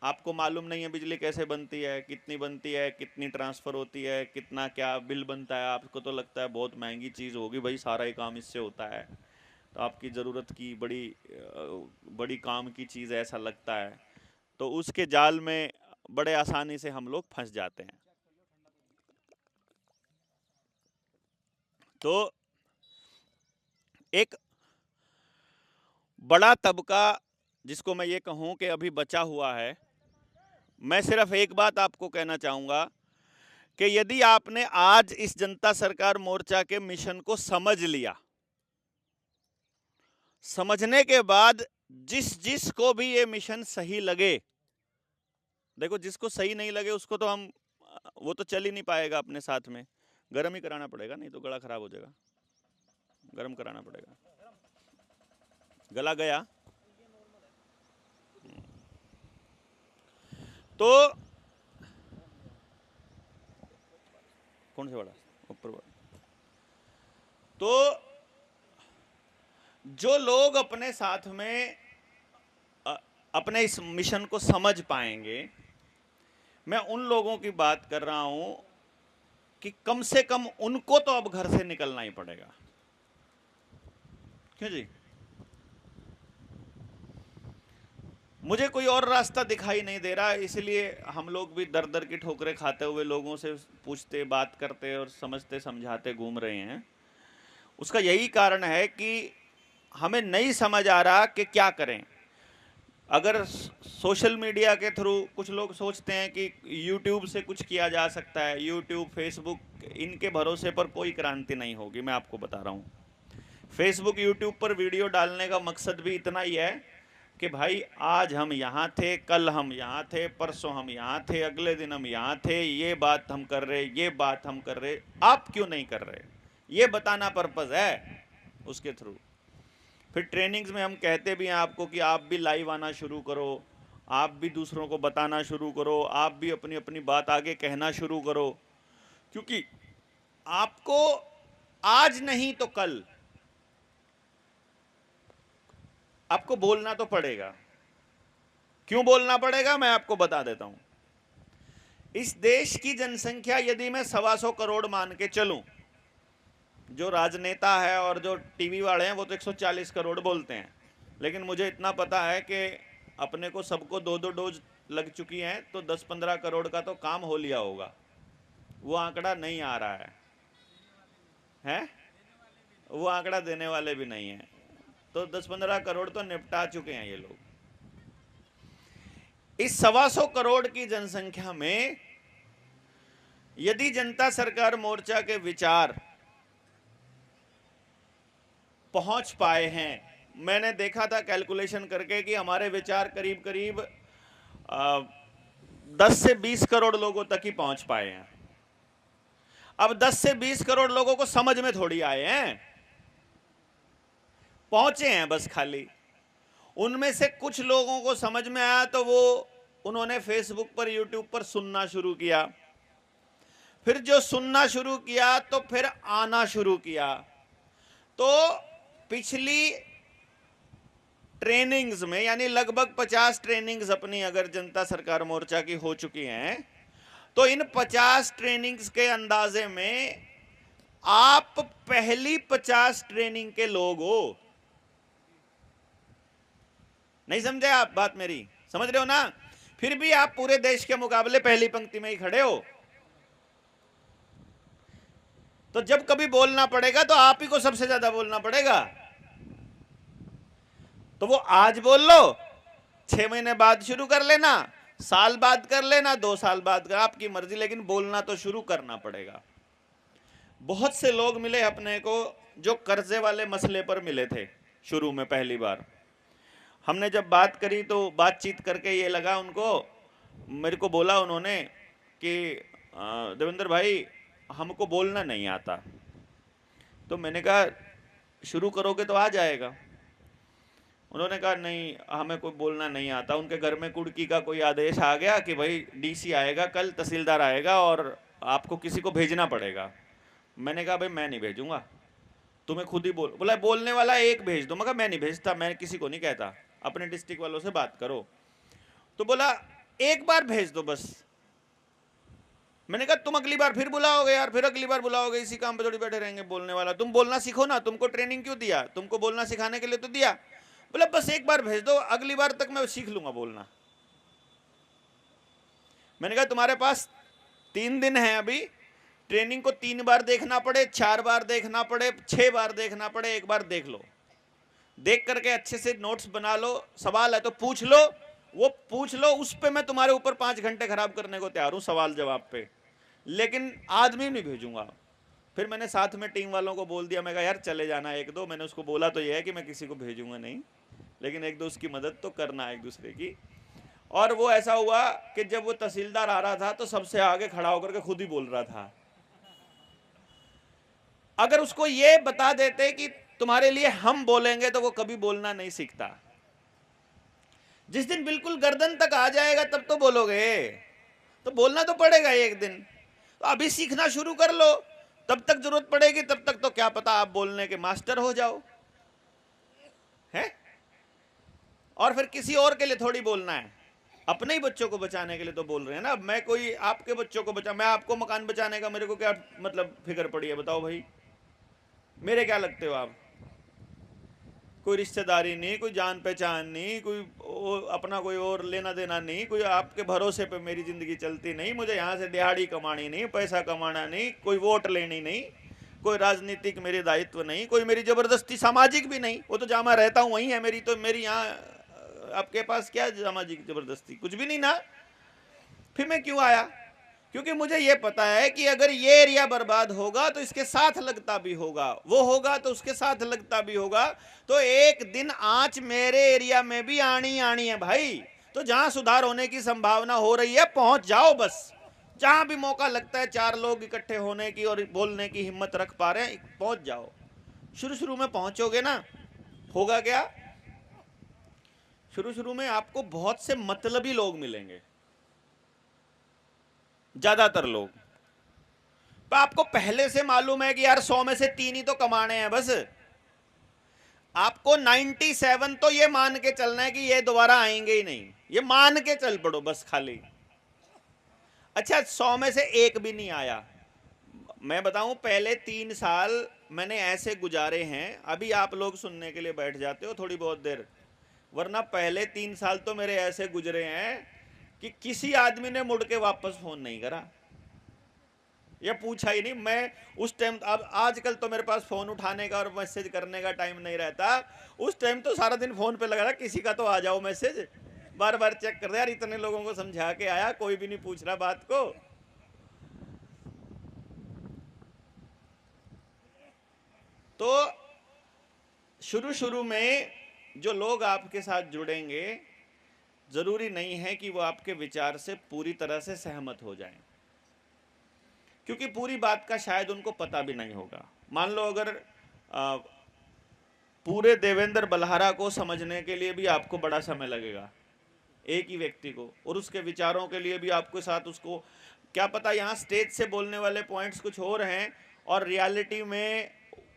आपको मालूम नहीं है बिजली कैसे बनती है, कितनी बनती है, कितनी ट्रांसफर होती है, कितना क्या बिल बनता है। आपको तो लगता है बहुत महंगी चीज़ होगी भाई, सारा ही काम इससे होता है, तो आपकी ज़रूरत की बड़ी काम की चीज़ ऐसा लगता है। तो उसके जाल में बड़े आसानी से हम लोग फंस जाते हैं। तो एक बड़ा तबका जिसको मैं ये कहूँ कि अभी बचा हुआ है, मैं सिर्फ एक बात आपको कहना चाहूँगा कि यदि आपने आज इस जनता सरकार मोर्चा के मिशन को समझ लिया, समझने के बाद जिस को भी ये मिशन सही लगे, देखो जिसको सही नहीं लगे उसको तो वो तो चल ही नहीं पाएगा अपने साथ में, गर्म ही कराना पड़ेगा, नहीं तो गला खराब हो जाएगा, गर्म कराना पड़ेगा। गला गया तो कौन से बड़ा ऊपर बड़ा। तो जो लोग अपने साथ में अपने इस मिशन को समझ पाएंगे, मैं उन लोगों की बात कर रहा हूं कि कम से कम उनको तो अब घर से निकलना ही पड़ेगा। क्यों जी? मुझे कोई और रास्ता दिखाई नहीं दे रहा, इसलिए हम लोग भी दर दर की ठोकरें खाते हुए लोगों से पूछते, बात करते और समझते समझाते घूम रहे हैं। उसका यही कारण है कि हमें नहीं समझ आ रहा कि क्या करें। अगर सोशल मीडिया के थ्रू कुछ लोग सोचते हैं कि यूट्यूब से कुछ किया जा सकता है, यूट्यूब, फेसबुक, इनके भरोसे पर कोई क्रांति नहीं होगी। मैं आपको बता रहा हूँ, फेसबुक, यूट्यूब पर वीडियो डालने का मकसद भी इतना ही है कि भाई आज हम यहाँ थे, कल हम यहाँ थे, परसों हम यहाँ थे, अगले दिन हम यहाँ थे, ये बात हम कर रहे, ये बात हम कर रहे, आप क्यों नहीं कर रहे, ये बताना पर्पज़ है उसके थ्रू। फिर ट्रेनिंग्स में हम कहते भी हैं आपको कि आप भी लाइव आना शुरू करो, आप भी दूसरों को बताना शुरू करो, आप भी अपनी अपनी बात आगे कहना शुरू करो, क्योंकि आपको आज नहीं तो कल आपको बोलना तो पड़ेगा। क्यों बोलना पड़ेगा, मैं आपको बता देता हूं। इस देश की जनसंख्या यदि मैं 125 करोड़ मान के चलूं, जो राजनेता है और जो टीवी वाले हैं वो तो 140 करोड़ बोलते हैं, लेकिन मुझे इतना पता है कि अपने को सबको 2-2 डोज लग चुकी हैं, तो 10-15 करोड़ का तो काम हो लिया होगा। वो आंकड़ा नहीं आ रहा है? वो आंकड़ा देने वाले भी नहीं है, तो 10-15 करोड़ तो निपटा चुके हैं ये लोग। इस 125 करोड़ की जनसंख्या में यदि जनता सरकार मोर्चा के विचार पहुंच पाए हैं, मैंने देखा था कैलकुलेशन करके कि हमारे विचार करीब करीब 10 से 20 करोड़ लोगों तक ही पहुंच पाए हैं। अब 10 से 20 करोड़ लोगों को समझ में थोड़ी आए हैं, पहुंचे हैं बस खाली। उनमें से कुछ लोगों को समझ में आया तो वो उन्होंने फेसबुक पर, यूट्यूब पर सुनना शुरू किया, फिर जो सुनना शुरू किया तो फिर आना शुरू किया। तो पिछली ट्रेनिंग्स में, यानी लगभग 50 ट्रेनिंग्स अपनी अगर जनता सरकार मोर्चा की हो चुकी हैं, तो इन 50 ट्रेनिंग्स के अंदाजे में आप पहली 50 ट्रेनिंग के लोग हो। नहीं समझे आप बात मेरी? समझ रहे हो ना? फिर भी आप पूरे देश के मुकाबले पहली पंक्ति में ही खड़े हो। तो जब कभी बोलना पड़ेगा तो आप ही को सबसे ज्यादा बोलना पड़ेगा। तो वो आज बोल लो, 6 महीने बाद शुरू कर लेना, साल बाद कर लेना, 2 साल बाद कर, आपकी मर्जी, लेकिन बोलना तो शुरू करना पड़ेगा। बहुत से लोग मिले अपने को जो कर्जे वाले मसले पर मिले थे शुरू में। पहली बार हमने जब बात करी तो बातचीत करके ये लगा उनको, मेरे को बोला उन्होंने कि देवेंद्र भाई हमको बोलना नहीं आता। तो मैंने कहा शुरू करोगे तो आ जाएगा। उन्होंने कहा नहीं, हमें कोई बोलना नहीं आता। उनके घर में कुड़की का कोई आदेश आ गया कि भाई डीसी आएगा कल, तहसीलदार आएगा और आपको किसी को भेजना पड़ेगा। मैंने कहा भाई मैं नहीं भेजूंगा, तुम्हें खुद ही बोला बोलने वाला एक भेज दो। मैं कहा मैं नहीं भेजता, मैं किसी को नहीं कहता, अपने डिस्ट्रिक्ट वालों से बात करो। तो बोला एक बार भेज दो बस। मैंने कहा तुम अगली बार फिर बुलाओगे यार, फिर अगली बार बुलाओगे, इसी काम पे थोड़ी बैठे रहेंगे बोलने वाला। तुम बोलना सीखो ना, तुमको ट्रेनिंग क्यों दिया? तुमको बोलना सिखाने के लिए तो दिया। बोला बस एक बार भेज दो, अगली बार तक मैं सीख लूंगा बोलना। मैंने कहा तुम्हारे पास 3 दिन है अभी, ट्रेनिंग को 3 बार देखना पड़े, 4 बार देखना पड़े, 6 बार देखना पड़े, एक बार देख लो, देख करके अच्छे से नोट्स बना लो, सवाल है तो पूछ लो, वो पूछ लो, उस पे मैं तुम्हारे ऊपर 5 घंटे खराब करने को तैयार हूं सवाल जवाब पे, लेकिन आदमी नहीं भेजूंगा। फिर मैंने साथ में टीम वालों को बोल दिया, मैं कहा यार चले जाना 1-2। मैंने उसको बोला तो ये है कि मैं किसी को भेजूंगा नहीं, लेकिन 1-2 उसकी मदद तो करना एक दूसरे की। और वो ऐसा हुआ कि जब वो तहसीलदार आ रहा था तो सबसे आगे खड़ा होकर के खुद ही बोल रहा था। अगर उसको ये बता देते कि तुम्हारे लिए हम बोलेंगे तो वो कभी बोलना नहीं सीखता। जिस दिन बिल्कुल गर्दन तक आ जाएगा तब तो बोलोगे, तो बोलना तो पड़ेगा एक दिन। तो अभी सीखना शुरू कर लो, तब तक जरूरत पड़ेगी, तब तक तो क्या पता आप बोलने के मास्टर हो जाओ, है? और फिर किसी और के लिए थोड़ी बोलना है, अपने ही बच्चों को बचाने के लिए तो बोल रहे हैं ना। मैं कोई आपके बच्चों को बचा, मैं आपको मकान बचाने का मेरे को क्या मतलब फिक्र पड़ी है बताओ भाई? मेरे क्या लगते हो आप? कोई रिश्तेदारी नहीं, कोई जान पहचान नहीं, कोई अपना कोई और लेना देना नहीं, कोई आपके भरोसे पे मेरी जिंदगी चलती नहीं। मुझे यहाँ से दिहाड़ी कमानी नहीं, पैसा कमाना नहीं, कोई वोट लेनी नहीं, कोई राजनीतिक मेरे दायित्व नहीं, कोई मेरी जबरदस्ती सामाजिक भी नहीं। वो तो जहाँ मैं रहता हूँ वहीं है मेरी, तो मेरी यहाँ आपके पास क्या सामाजिक जबरदस्ती, कुछ भी नहीं ना। फिर मैं क्यों आया? क्योंकि मुझे ये पता है कि अगर ये एरिया बर्बाद होगा तो इसके साथ लगता भी होगा, वो होगा तो उसके साथ लगता भी होगा। तो एक दिन आंच मेरे एरिया में भी आनी आनी है भाई। तो जहां सुधार होने की संभावना हो रही है पहुंच जाओ बस। जहां भी मौका लगता है 4 लोग इकट्ठे होने की और बोलने की हिम्मत रख पा रहे हैं, पहुंच जाओ। शुरू शुरू में पहुंचोगे ना, होगा क्या, शुरू शुरू में आपको बहुत से मतलबी लोग मिलेंगे, ज्यादातर लोग। तो आपको पहले से मालूम है कि यार 100 में से 3 ही तो कमाने हैं बस। आपको 97 तो ये मान के चलना है कि ये दोबारा आएंगे ही नहीं, ये मान के चल पड़ो बस खाली। अच्छा 100 में से एक भी नहीं आया, मैं बताऊं पहले 3 साल मैंने ऐसे गुजारे हैं। अभी आप लोग सुनने के लिए बैठ जाते हो थोड़ी बहुत देर, वरना पहले 3 साल तो मेरे ऐसे गुजरे हैं कि किसी आदमी ने मुड़ के वापस फोन नहीं करा या पूछा ही नहीं। मैं उस टाइम, अब आजकल तो मेरे पास फोन उठाने का और मैसेज करने का टाइम नहीं रहता। उस टाइम तो सारा दिन फोन पे लगा रहा, किसी का तो आ जाओ मैसेज, बार बार चेक कर रहे यार, इतने लोगों को समझा के आया कोई भी नहीं पूछ रहा बात को। तो शुरू शुरू में जो लोग आपके साथ जुड़ेंगे जरूरी नहीं है कि वो आपके विचार से पूरी तरह से सहमत हो जाएं, क्योंकि पूरी बात का शायद उनको पता भी नहीं होगा। मान लो अगर पूरे देवेंद्र बल्हारा को समझने के लिए भी आपको बड़ा समय लगेगा, एक ही व्यक्ति को, और उसके विचारों के लिए भी आपके साथ उसको, क्या पता यहाँ स्टेज से बोलने वाले पॉइंट्स कुछ और हैं और रियलिटी में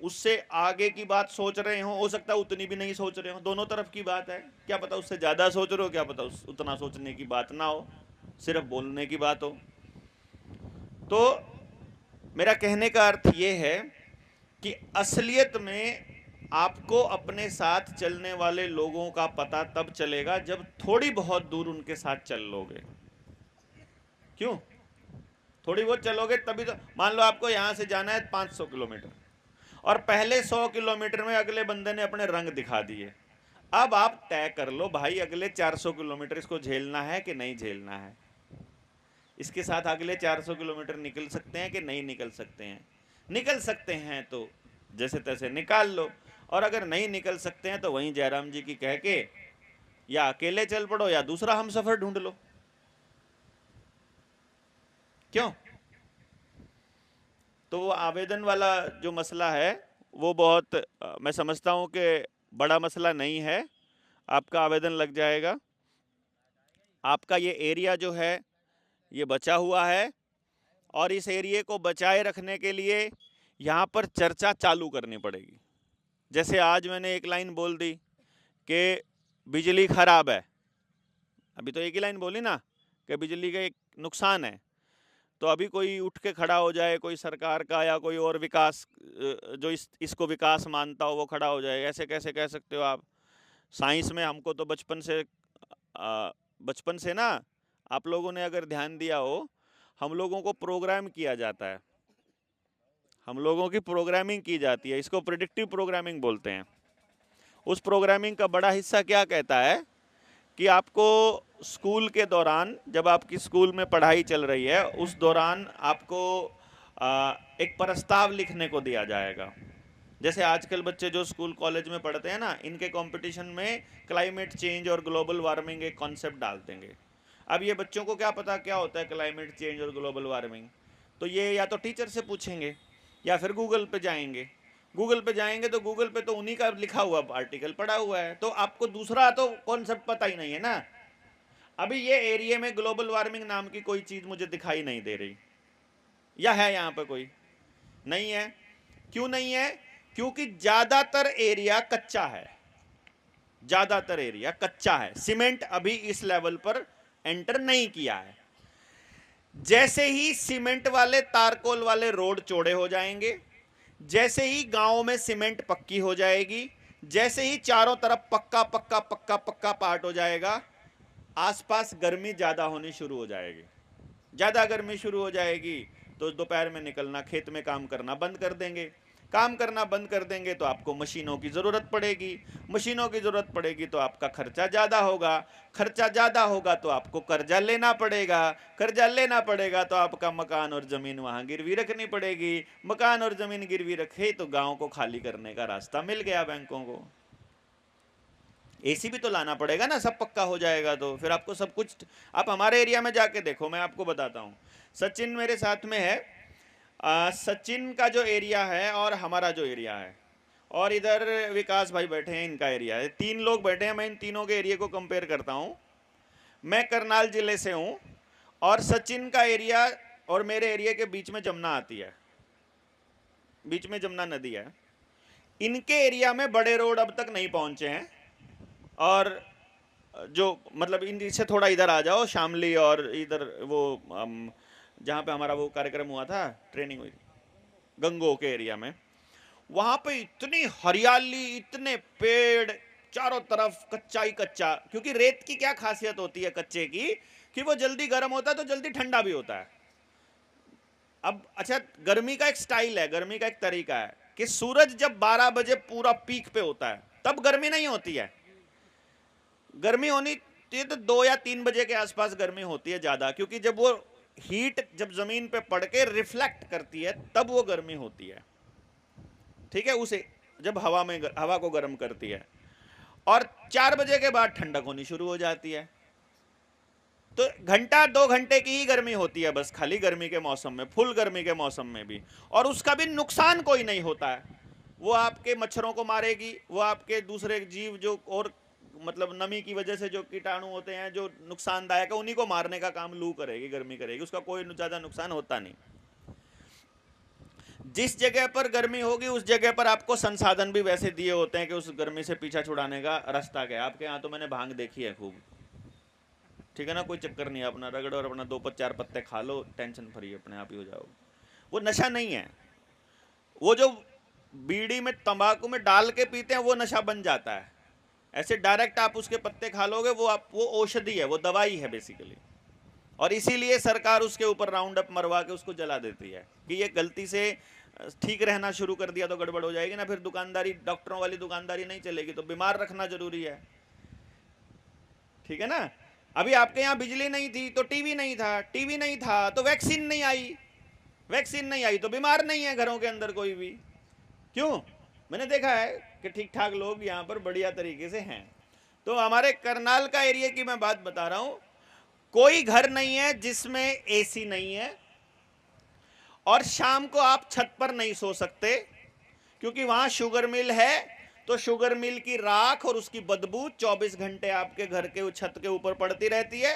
उससे आगे की बात सोच रहे हो सकता है उतनी भी नहीं सोच रहे हो। दोनों तरफ की बात है, क्या पता उससे ज़्यादा सोच रहे हो, क्या पता उतना सोचने की बात ना हो, सिर्फ बोलने की बात हो। तो मेरा कहने का अर्थ ये है कि असलियत में आपको अपने साथ चलने वाले लोगों का पता तब चलेगा जब थोड़ी बहुत दूर उनके साथ चल लोगे। क्यों? थोड़ी बहुत चलोगे तभी तो। मान लो आपको यहां से जाना है 500 किलोमीटर और पहले 100 किलोमीटर में अगले बंदे ने अपने रंग दिखा दिए। अब आप तय कर लो भाई अगले 400 किलोमीटर इसको झेलना है कि नहीं झेलना है। इसके साथ अगले 400 किलोमीटर निकल सकते हैं कि नहीं निकल सकते हैं। निकल सकते हैं तो जैसे तैसे निकाल लो, और अगर नहीं निकल सकते हैं तो वहीं जयराम जी की कह के या अकेले चल पड़ो या दूसरा हम सफर ढूंढ लो। क्यों? तो वो आवेदन वाला जो मसला है वो बहुत मैं समझता हूं कि बड़ा मसला नहीं है। आपका आवेदन लग जाएगा। आपका ये एरिया जो है ये बचा हुआ है और इस एरिया को बचाए रखने के लिए यहाँ पर चर्चा चालू करनी पड़ेगी। जैसे आज मैंने एक लाइन बोल दी कि बिजली खराब है, अभी तो एक ही लाइन बोली ना कि बिजली का एक नुकसान है, तो अभी कोई उठ के खड़ा हो जाए, कोई सरकार का या कोई और विकास जो इसको विकास मानता हो वो खड़ा हो जाए। ऐसे कैसे कह सकते हो आप? साइंस में हमको तो बचपन से ना, आप लोगों ने अगर ध्यान दिया हो, हम लोगों को प्रोग्राम किया जाता है, हम लोगों की प्रोग्रामिंग की जाती है, इसको प्रेडिक्टिव प्रोग्रामिंग बोलते हैं। उस प्रोग्रामिंग का बड़ा हिस्सा क्या कहता है कि आपको स्कूल के दौरान, जब आपकी स्कूल में पढ़ाई चल रही है उस दौरान आपको एक प्रस्ताव लिखने को दिया जाएगा। जैसे आजकल बच्चे जो स्कूल कॉलेज में पढ़ते हैं ना, इनके कंपटीशन में क्लाइमेट चेंज और ग्लोबल वार्मिंग एक कॉन्सेप्ट डाल देंगे। अब ये बच्चों को क्या पता क्या होता है क्लाइमेट चेंज और ग्लोबल वार्मिंग, तो ये या तो टीचर से पूछेंगे या फिर गूगल पे जाएंगे। गूगल पे जाएंगे तो गूगल पे तो उन्हीं का लिखा हुआ आर्टिकल पड़ा हुआ है, तो आपको दूसरा तो कॉन्सेप्ट पता ही नहीं है ना। अभी ये एरिया में ग्लोबल वार्मिंग नाम की कोई चीज़ मुझे दिखाई नहीं दे रही, या है यहाँ पे कोई? नहीं है। क्यों नहीं है? क्योंकि ज़्यादातर एरिया कच्चा है, ज़्यादातर एरिया कच्चा है। सीमेंट अभी इस लेवल पर एंटर नहीं किया है। जैसे ही सीमेंट वाले तारकोल वाले रोड चौड़े हो जाएंगे, जैसे ही गांवों में सीमेंट पक्की हो जाएगी, जैसे ही चारों तरफ पक्का पक्का पक्का पक्का पार्ट हो जाएगा, आसपास गर्मी ज़्यादा होनी शुरू हो जाएगी। ज़्यादा गर्मी शुरू हो जाएगी तो दोपहर में निकलना, खेत में काम करना बंद कर देंगे। काम करना बंद कर देंगे तो आपको मशीनों की ज़रूरत पड़ेगी, मशीनों की ज़रूरत पड़ेगी तो आपका खर्चा ज़्यादा होगा, खर्चा ज़्यादा होगा तो आपको कर्जा लेना पड़ेगा, कर्जा लेना पड़ेगा तो आपका मकान और ज़मीन वहाँ गिरवी रखनी पड़ेगी, मकान और ज़मीन गिरवी रखे तो गाँव को खाली करने का रास्ता मिल गया बैंकों को। एसी भी तो लाना पड़ेगा ना, सब पक्का हो जाएगा तो फिर आपको सब कुछ। आप हमारे एरिया में जाके देखो, मैं आपको बताता हूँ। सचिन मेरे साथ में है, सचिन का जो एरिया है और हमारा जो एरिया है, और इधर विकास भाई बैठे हैं, इनका एरिया है, 3 लोग बैठे हैं। मैं इन तीनों के एरिया को कंपेयर करता हूँ। मैं करनाल जिले से हूँ और सचिन का एरिया और मेरे एरिया के बीच में जमुना आती है, बीच में जमुना नदी है। इनके एरिया में बड़े रोड अब तक नहीं पहुंचे हैं, और जो मतलब इनसे थोड़ा इधर आ जाओ, शामली और इधर वो जहाँ पे हमारा वो कार्यक्रम हुआ था, ट्रेनिंग हुई थी, गंगो के एरिया में, वहाँ पे इतनी हरियाली, इतने पेड़, चारों तरफ कच्चा ही कच्चा। क्योंकि रेत की क्या खासियत होती है कच्चे की, कि वो जल्दी गर्म होता है तो जल्दी ठंडा भी होता है। अब अच्छा, गर्मी का एक स्टाइल है, गर्मी का एक तरीका है कि सूरज जब 12 बजे पूरा पीक पे होता है तब गर्मी नहीं होती है। गर्मी होनी चाहिए तो 2 या 3 बजे के आसपास गर्मी होती है ज़्यादा, क्योंकि जब वो हीट जब ज़मीन पे पड़ के रिफ्लेक्ट करती है तब वो गर्मी होती है, ठीक है, उसे जब हवा को गर्म करती है। और 4 बजे के बाद ठंडक होनी शुरू हो जाती है। तो घंटा 2 घंटे की ही गर्मी होती है बस, खाली गर्मी के मौसम में, फुल गर्मी के मौसम में भी, और उसका भी नुकसान कोई नहीं होता है। वो आपके मच्छरों को मारेगी, वो आपके दूसरे जीव जो और मतलब नमी की वजह से जो कीटाणु होते हैं जो नुकसानदायक है, उन्हीं को मारने का काम लू करेगी, गर्मी करेगी, उसका कोई ज़्यादा नुकसान होता नहीं। जिस जगह पर गर्मी होगी उस जगह पर आपको संसाधन भी वैसे दिए होते हैं कि उस गर्मी से पीछा छुड़ाने का रास्ता क्या है। आपके यहाँ तो मैंने भांग देखी है खूब, ठीक है ना, कोई चक्कर नहीं है, अपना रगड़ो और अपना 2-4 पत्ते खा लो, टेंशन फ्री अपने आप ही हो जाओगे। वो नशा नहीं है, वो जो बीड़ी में तंबाकू में डाल के पीते हैं वो नशा बन जाता है। ऐसे डायरेक्ट आप उसके पत्ते खा लोगे, वो औषधि है, वो दवाई है बेसिकली। और इसीलिए सरकार उसके ऊपर राउंड अप मरवा के उसको जला देती है कि ये गलती से ठीक रहना शुरू कर दिया तो गड़बड़ हो जाएगी ना, फिर दुकानदारी, डॉक्टरों वाली दुकानदारी नहीं चलेगी, तो बीमार रखना जरूरी है, ठीक है ना। अभी आपके यहाँ बिजली नहीं थी तो टीवी नहीं था, टीवी नहीं था तो वैक्सीन नहीं आई, वैक्सीन नहीं आई तो बीमार नहीं है घरों के अंदर कोई भी। क्यों? मैंने देखा है कि ठीक ठाक लोग यहाँ पर बढ़िया तरीके से हैं। तो हमारे करनाल का एरिया की मैं बात बता रहा हूं, कोई घर नहीं है जिसमें एसी नहीं है, और शाम को आप छत पर नहीं सो सकते क्योंकि वहां शुगर मिल है, तो शुगर मिल की राख और उसकी बदबू 24 घंटे आपके घर के छत के ऊपर पड़ती रहती है।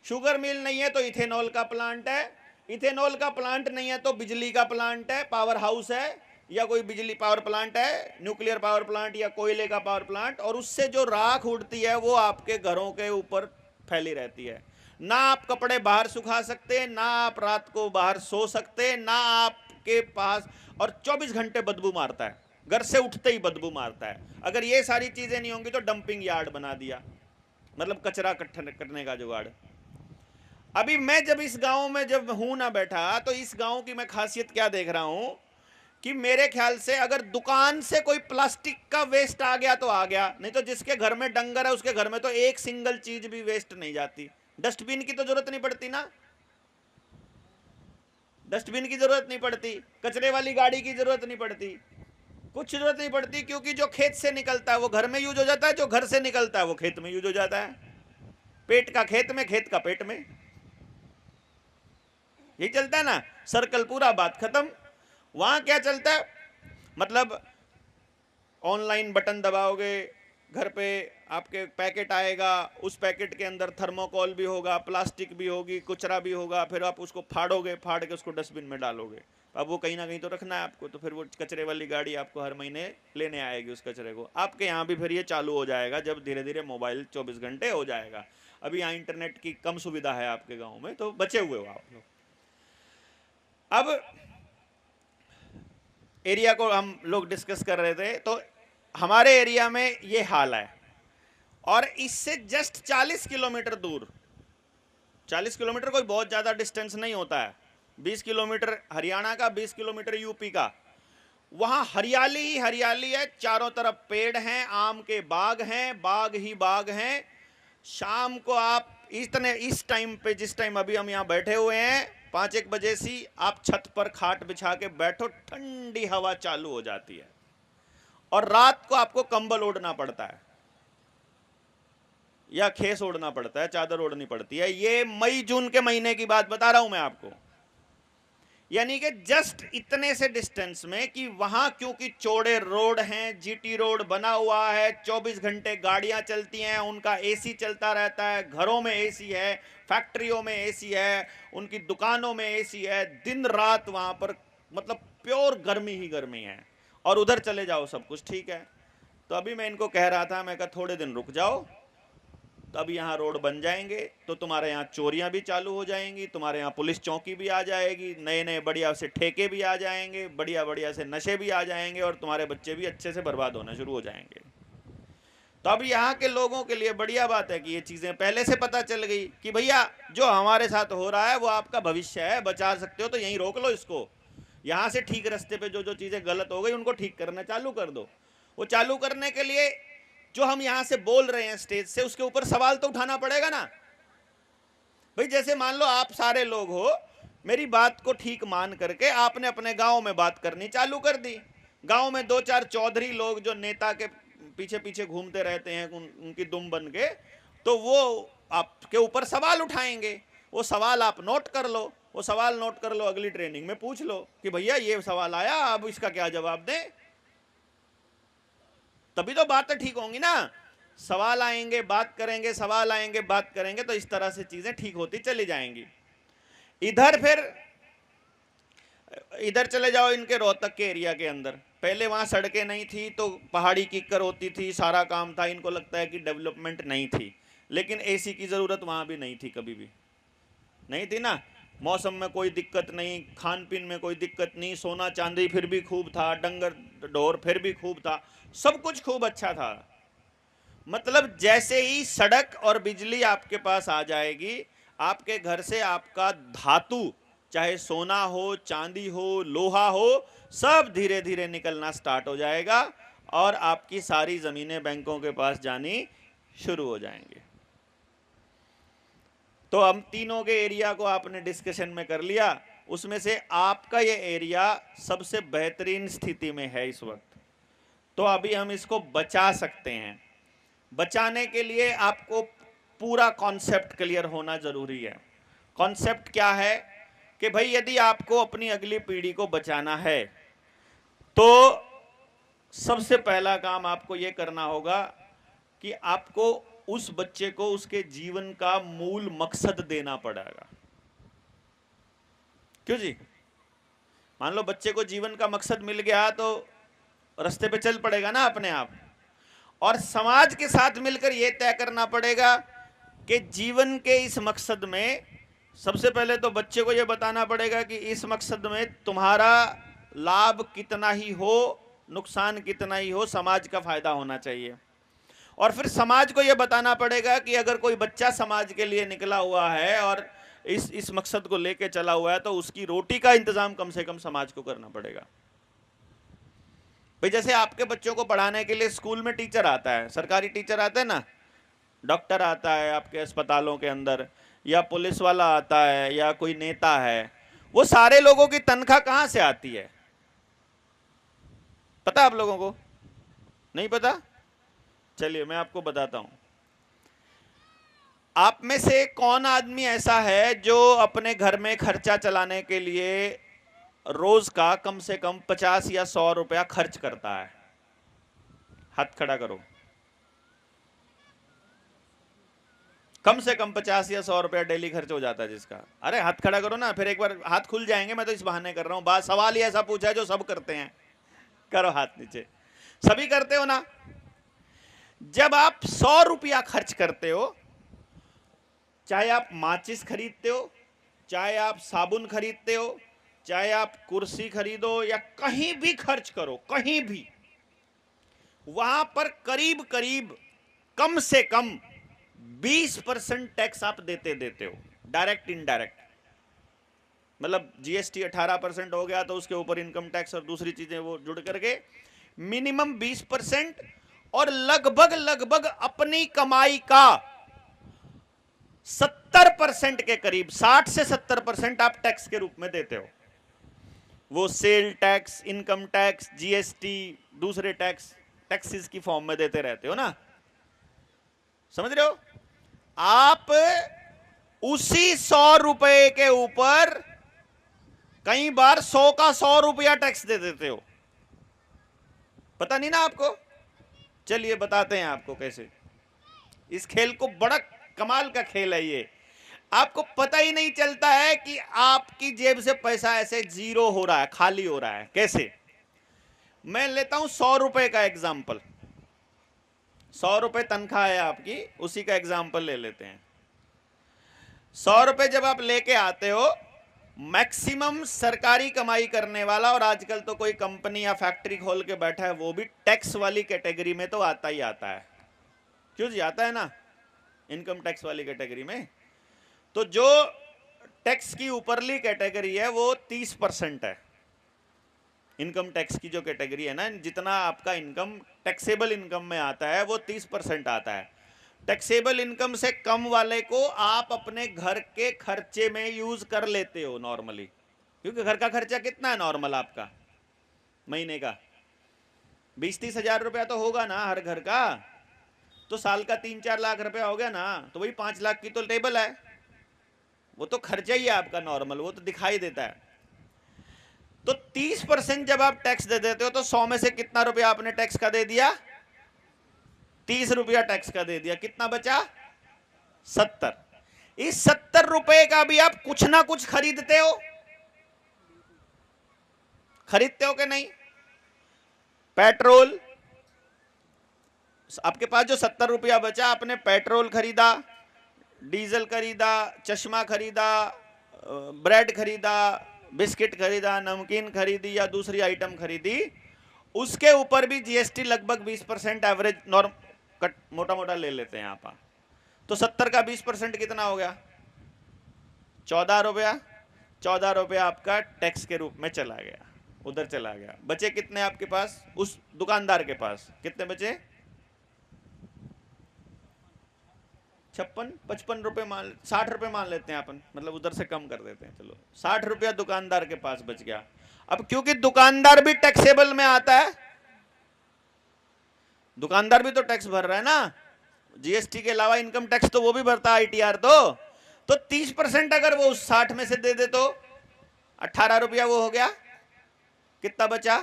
शुगर मिल नहीं है तो इथेनॉल का प्लांट है, इथेनॉल का प्लांट नहीं है तो बिजली का प्लांट है, पावर हाउस है, या कोई बिजली पावर प्लांट है, न्यूक्लियर पावर प्लांट या कोयले का पावर प्लांट, और उससे जो राख उड़ती है वो आपके घरों के ऊपर फैली रहती है। ना आप कपड़े बाहर सुखा सकते, ना आप रात को बाहर सो सकते, ना आपके पास, और 24 घंटे बदबू मारता है, घर से उठते ही बदबू मारता है। अगर ये सारी चीजें नहीं होंगी तो डंपिंग यार्ड बना दिया, मतलब कचरा इकट्ठा करने का जुगाड़। अभी मैं जब इस गांव में जब हूं ना बैठा, तो इस गांव की मैं खासियत क्या देख रहा हूं कि मेरे ख्याल से अगर दुकान से कोई प्लास्टिक का वेस्ट आ गया तो आ गया, नहीं तो जिसके घर में डंगर है उसके घर में तो एक सिंगल चीज भी वेस्ट नहीं जाती। डस्टबिन की तो जरूरत नहीं पड़ती ना, डस्टबिन की जरूरत नहीं पड़ती, कचरे वाली गाड़ी की जरूरत नहीं पड़ती, कुछ जरूरत नहीं पड़ती, क्योंकि जो खेत से निकलता है वो घर में यूज हो जाता है, जो घर से निकलता है वो खेत में यूज हो जाता है। पेट का खेत में, खेत का पेट में, ये चलता है ना सर्कल, पूरा बात खत्म। वहां क्या चलता है, मतलब ऑनलाइन बटन दबाओगे, घर पे आपके पैकेट आएगा, उस पैकेट के अंदर थर्मोकोल भी होगा, प्लास्टिक भी होगी, कुचरा भी होगा, फिर आप उसको फाड़ोगे, फाड़ के उसको डस्टबिन में डालोगे। अब वो कहीं ना कहीं तो रखना है आपको, तो फिर वो कचरे वाली गाड़ी आपको हर महीने लेने आएगी उस कचरे को। आपके यहाँ भी फिर ये चालू हो जाएगा जब धीरे धीरे मोबाइल 24 घंटे हो जाएगा। अभी यहाँ इंटरनेट की कम सुविधा है आपके गाँव में, तो बचे हुए हो आप लोग। अब एरिया को हम लोग डिस्कस कर रहे थे, तो हमारे एरिया में ये हाल है, और इससे जस्ट 40 किलोमीटर दूर, 40 किलोमीटर कोई बहुत ज़्यादा डिस्टेंस नहीं होता है, 20 किलोमीटर हरियाणा का, 20 किलोमीटर यूपी का, वहां हरियाली ही हरियाली है, चारों तरफ पेड़ हैं, आम के बाग हैं, बाग ही बाग हैं। शाम को आप इस टाइम पे, जिस टाइम अभी हम यहां बैठे हुए हैं 5-1 बजे से, आप छत पर खाट बिछा के बैठो, ठंडी हवा चालू हो जाती है। और रात को आपको कंबल ओढ़ना पड़ता है या खेस ओढ़ना पड़ता है, चादर ओढ़नी पड़ती है। ये मई जून के महीने की बात बता रहा हूं मैं आपको। यानी कि जस्ट इतने से डिस्टेंस में कि वहां क्योंकि चौड़े रोड हैं, जीटी रोड बना हुआ है, 24 घंटे गाड़ियां चलती हैं, उनका एसी चलता रहता है, घरों में एसी है, फैक्ट्रियों में एसी है, उनकी दुकानों में एसी है, दिन रात वहां पर मतलब प्योर गर्मी ही गर्मी है। और उधर चले जाओ सब कुछ ठीक है। तो अभी मैं इनको कह रहा था, मैं कहा थोड़े दिन रुक जाओ, तब यहाँ रोड बन जाएंगे तो तुम्हारे यहाँ चोरियां भी चालू हो जाएंगी, तुम्हारे यहाँ पुलिस चौकी भी आ जाएगी, नए नए बढ़िया से ठेके भी आ जाएंगे, बढ़िया बढ़िया से नशे भी आ जाएंगे, और तुम्हारे बच्चे भी अच्छे से बर्बाद होना शुरू हो जाएंगे। तो अब यहाँ के लोगों के लिए बढ़िया बात है कि ये चीज़ें पहले से पता चल गई कि भैया जो हमारे साथ हो रहा है वो आपका भविष्य है, बचा सकते हो तो यहीं रोक लो इसको। यहाँ से ठीक रास्ते पे जो जो चीज़ें गलत हो गई उनको ठीक करना चालू कर दो। वो चालू करने के लिए जो हम यहां से बोल रहे हैं स्टेज से, उसके ऊपर सवाल तो उठाना पड़ेगा ना भाई। जैसे मान लो आप सारे लोग हो, मेरी बात को ठीक मान करके आपने अपने गांव में बात करनी चालू कर दी। गांव में 2-4 चौधरी लोग जो नेता के पीछे पीछे घूमते रहते हैं उनकी दुम बन के, तो वो आपके ऊपर सवाल उठाएंगे। वो सवाल आप नोट कर लो, वो सवाल नोट कर लो, अगली ट्रेनिंग में पूछ लो कि भैया ये सवाल आया, अब इसका क्या जवाब दें। तभी तो बातें ठीक होंगी ना। सवाल आएंगे बात करेंगे, सवाल आएंगे बात करेंगे, तो इस तरह से चीजें ठीक होती चली जाएंगी। इधर फिर इधर चले जाओ इनके रोहतक के एरिया के अंदर, पहले वहां सड़कें नहीं थी तो पहाड़ी कीकर होती थी, सारा काम था। इनको लगता है कि डेवलपमेंट नहीं थी, लेकिन एसी की जरूरत वहां भी नहीं थी, कभी भी नहीं थी ना। मौसम में कोई दिक्कत नहीं, खान पीन में कोई दिक्कत नहीं, सोना चांदी फिर भी खूब था, डंगर ढोर फिर भी खूब था, सब कुछ खूब अच्छा था। मतलब जैसे ही सड़क और बिजली आपके पास आ जाएगी, आपके घर से आपका धातु, चाहे सोना हो, चांदी हो, लोहा हो, सब धीरे धीरे निकलना स्टार्ट हो जाएगा और आपकी सारी जमीनें बैंकों के पास जानी शुरू हो जाएंगी। तो हम तीनों के एरिया को आपने डिस्कशन में कर लिया, उसमें से आपका ये एरिया सबसे बेहतरीन स्थिति में है इस वक्त, तो अभी हम इसको बचा सकते हैं। बचाने के लिए आपको पूरा कॉन्सेप्ट क्लियर होना जरूरी है। कॉन्सेप्ट क्या है कि भाई यदि आपको अपनी अगली पीढ़ी को बचाना है तो सबसे पहला काम आपको यह करना होगा कि आपको उस बच्चे को उसके जीवन का मूल मकसद देना पड़ेगा। क्यों जी? मान लो बच्चे को जीवन का मकसद मिल गया तो रास्ते पे चल पड़ेगा ना अपने आप। और समाज के साथ मिलकर यह तय करना पड़ेगा कि जीवन के इस मकसद में सबसे पहले तो बच्चे को यह बताना पड़ेगा कि इस मकसद में तुम्हारा लाभ कितना ही हो, नुकसान कितना ही हो, समाज का फायदा होना चाहिए। और फिर समाज को यह बताना पड़ेगा कि अगर कोई बच्चा समाज के लिए निकला हुआ है और इस मकसद को लेके चला हुआ है तो उसकी रोटी का इंतजाम कम से कम समाज को करना पड़ेगा। भाई जैसे आपके बच्चों को पढ़ाने के लिए स्कूल में टीचर आता है, सरकारी टीचर आता है ना, डॉक्टर आता है आपके अस्पतालों के अंदर, या पुलिस वाला आता है, या कोई नेता है, वो सारे लोगों की तनख्वाह कहां से आती है? पता आप लोगों को? नहीं पता? चलिए मैं आपको बताता हूं। आप में से कौन आदमी ऐसा है जो अपने घर में खर्चा चलाने के लिए रोज का कम से कम 50 या 100 रुपया खर्च करता है? हाथ खड़ा करो। कम से कम 50 या 100 रुपया डेली खर्च हो जाता है जिसका। अरे हाथ खड़ा करो ना, फिर एक बार हाथ खुल जाएंगे, मैं तो इस बहाने कर रहा हूं। बात सवाल ही ऐसा पूछा है जो सब करते हैं। करो हाथ नीचे। सभी करते हो ना? जब आप 100 रुपया खर्च करते हो, चाहे आप माचिस खरीदते हो, चाहे आप साबुन खरीदते हो, चाहे आप कुर्सी खरीदो, या कहीं भी खर्च करो, कहीं भी, वहां पर करीब करीब कम से कम 20% टैक्स आप देते हो, डायरेक्ट इनडायरेक्ट। मतलब जीएसटी 18% हो गया तो उसके ऊपर इनकम टैक्स और दूसरी चीजें वो जुड़ करके मिनिमम 20% और लगभग लगभग अपनी कमाई का 70% के करीब 60 से 70% आप टैक्स के रूप में देते हो। वो sale tax, income tax, GST, दूसरे टैक्सेस की फॉर्म में देते रहते हो ना, समझ रहे हो? आप उसी 100 रुपए के ऊपर कई बार 100 का 100 रुपया टैक्स दे देते हो। पता नहीं ना आपको? चलिए बताते हैं आपको कैसे। इस खेल को बड़ा कमाल का खेल है ये। आपको पता ही नहीं चलता है कि आपकी जेब से पैसा ऐसे जीरो हो रहा है, खाली हो रहा है। कैसे? मैं लेता हूं 100 रुपए का एग्जाम्पल। 100 रुपए तनख्वाह है आपकी, उसी का एग्जाम्पल ले लेते हैं। 100 रुपए जब आप लेके आते हो, मैक्सिमम सरकारी कमाई करने वाला, और आजकल तो कोई कंपनी या फैक्ट्री खोल के बैठा है, वो भी टैक्स वाली कैटेगरी में तो आता ही आता है। क्यों जी? आता है ना, इनकम टैक्स वाली कैटेगरी में। तो जो टैक्स की ऊपरली कैटेगरी है वो 30% है। इनकम टैक्स की जो कैटेगरी है ना, जितना आपका इनकम टैक्सेबल इनकम में आता है वो 30% आता है। टैक्सेबल इनकम से कम वाले को आप अपने घर के खर्चे में यूज कर लेते हो नॉर्मली, क्योंकि घर का खर्चा कितना है नॉर्मल आपका महीने का? 20-30 हजार रुपया तो होगा ना हर घर का। तो साल का 3-4 लाख रुपया हो गया ना, तो वही 5 लाख की तो टेबल है। वो तो खर्चा ही है आपका नॉर्मल, वो तो दिखाई देता है। तो 30% जब आप टैक्स दे देते हो तो 100 में से कितना रुपया आपने टैक्स का दे दिया? 30 रुपया टैक्स का दे दिया। कितना बचा? 70। इस 70 रुपए का भी आप कुछ ना कुछ खरीदते हो। खरीदते हो कि नहीं? पेट्रोल, आपके पास जो 70 रुपया बचा, आपने पेट्रोल खरीदा, डीजल खरीदा, चश्मा खरीदा, ब्रेड खरीदा, बिस्किट खरीदा, नमकीन खरीदी या दूसरी आइटम खरीदी, उसके ऊपर भी जीएसटी लगभग 20% एवरेज नॉर्म कट मोटा मोटा ले लेते हैं आप। तो 70 का 20% कितना हो गया? 14 रुपया। 14 रुपया आपका टैक्स के रूप में चला गया, उधर चला गया। बचे कितने आपके पास? उस दुकानदार के पास कितने बचे? 56-55 रुपए मान, 60 रुपए मान लेते हैं अपन, मतलब उधर से कम कर देते हैं। चलो 60 रुपया दुकानदार के पास बच गया। अब क्योंकि दुकानदार भी टैक्सेबल में आता है, दुकानदार भी तो टैक्स भर रहा है ना, जीएसटी के अलावा इनकम टैक्स तो वो भी भरता है, आईटीआर। तो 30% अगर वो उस 60 में से दे दे तो 18 रुपया वो हो गया। कितना बचा?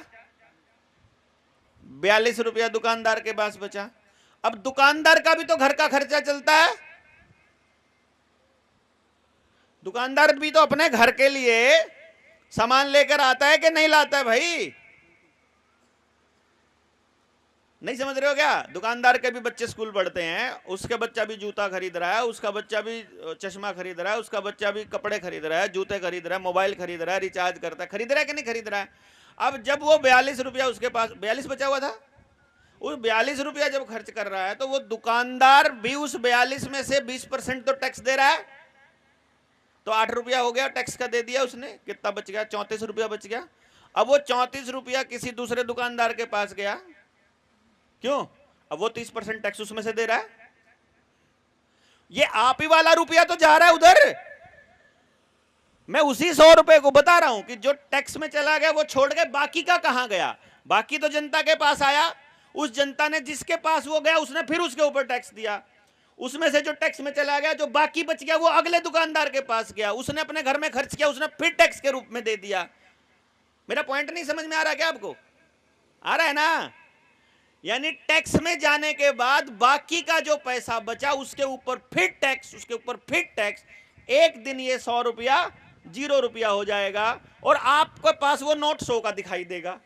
42 रुपया दुकानदार के पास बचा। अब दुकानदार का भी तो घर का खर्चा चलता है, दुकानदार भी तो अपने घर के लिए सामान लेकर आता है कि नहीं लाता है भाई? नहीं समझ रहे हो क्या? दुकानदार के भी बच्चे स्कूल पढ़ते हैं, उसके बच्चा भी जूता खरीद रहा है, उसका बच्चा भी चश्मा खरीद रहा है, उसका बच्चा भी कपड़े खरीद रहा है, जूते खरीद रहा है, मोबाइल खरीद रहा है, रिचार्ज करता है, खरीद रहा है कि नहीं खरीद रहा है? अब जब वो 42 रुपया उसके पास 42 बचा हुआ था, उस 42 रुपया जब खर्च कर रहा है तो वो दुकानदार भी उस 42 में से 20% तो टैक्स दे रहा है। तो 8 रुपया हो गया टैक्स का दे दिया उसने। कितना बच गया? 34 रुपया बच गया। अब वो 34 रुपया किसी दूसरे दुकानदार के पास गया, क्यों? अब वो 30% टैक्स उसमें से दे रहा है। ये आप ही वाला रुपया तो जा रहा है उधर। मैं उसी 100 रुपए को बता रहा हूं कि जो टैक्स में चला गया वो छोड़ के बाकी का कहां गया? बाकी तो जनता के पास आया, उस जनता ने जिसके पास वो गया उसने फिर उसके ऊपर टैक्स दिया, उसमें से जो टैक्स में चला गया, जो बाकी बच गया वो अगले दुकानदार के पास गया, उसने अपने घर में खर्च किया, उसने फिर टैक्स के रूप में दे दिया। मेरा पॉइंट नहीं समझ में आ रहा क्या आपको? आ रहा है ना? यानी टैक्स में जाने के बाद बाकी का जो पैसा बचा उसके ऊपर फिर टैक्स, उसके ऊपर फिर टैक्स। एक दिन ये 100 रुपया 0 रुपया हो जाएगा और आपके पास वो नोट 100 का दिखाई देगा।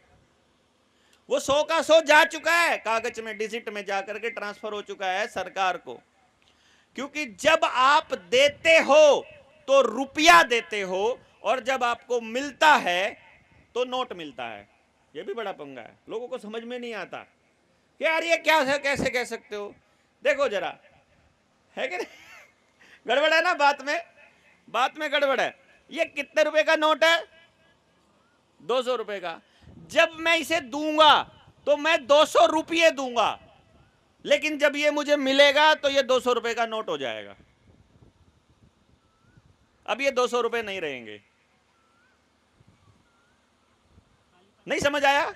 वो 100 का 100 जा चुका है, कागज में डिजिट में जाकर के ट्रांसफर हो चुका है सरकार को। क्योंकि जब आप देते हो तो रुपया देते हो और जब आपको मिलता है तो नोट मिलता है। ये भी बड़ा पंगा है, लोगों को समझ में नहीं आता कि यार ये क्या है, कैसे कह सकते हो? देखो जरा, है कि नहीं? गड़बड़ है ना बात में, बात में गड़बड़ है। ये कितने रुपए का नोट है? 200 रुपए का। जब मैं इसे दूंगा तो मैं 200 रुपये दूंगा, लेकिन जब ये मुझे मिलेगा तो ये 200 रुपए का नोट हो जाएगा। अब ये 200 रुपए नहीं रहेंगे। नहीं समझ आया?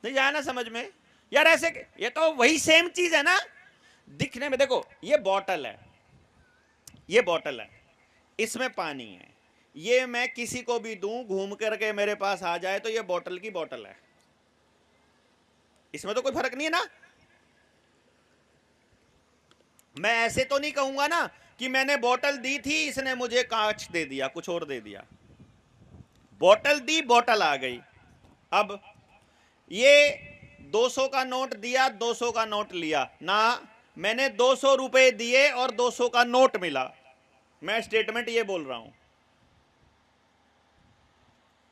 नहीं आया ना समझ में यार? ऐसे ये तो वही सेम चीज है ना दिखने में। देखो ये बॉटल है, ये बॉटल है, इसमें पानी है। ये मैं किसी को भी दूं, घूम करके मेरे पास आ जाए तो ये बॉटल की बॉटल है, इसमें तो कोई फर्क नहीं है ना। मैं ऐसे तो नहीं कहूंगा ना कि मैंने बॉटल दी थी, इसने मुझे कांच दे दिया, कुछ और दे दिया। बॉटल दी, बॉटल आ गई। अब ये 200 का नोट दिया, 200 का नोट लिया ना, मैंने 200 रुपए दिए और 200 का नोट मिला। मैं स्टेटमेंट ये बोल रहा हूं,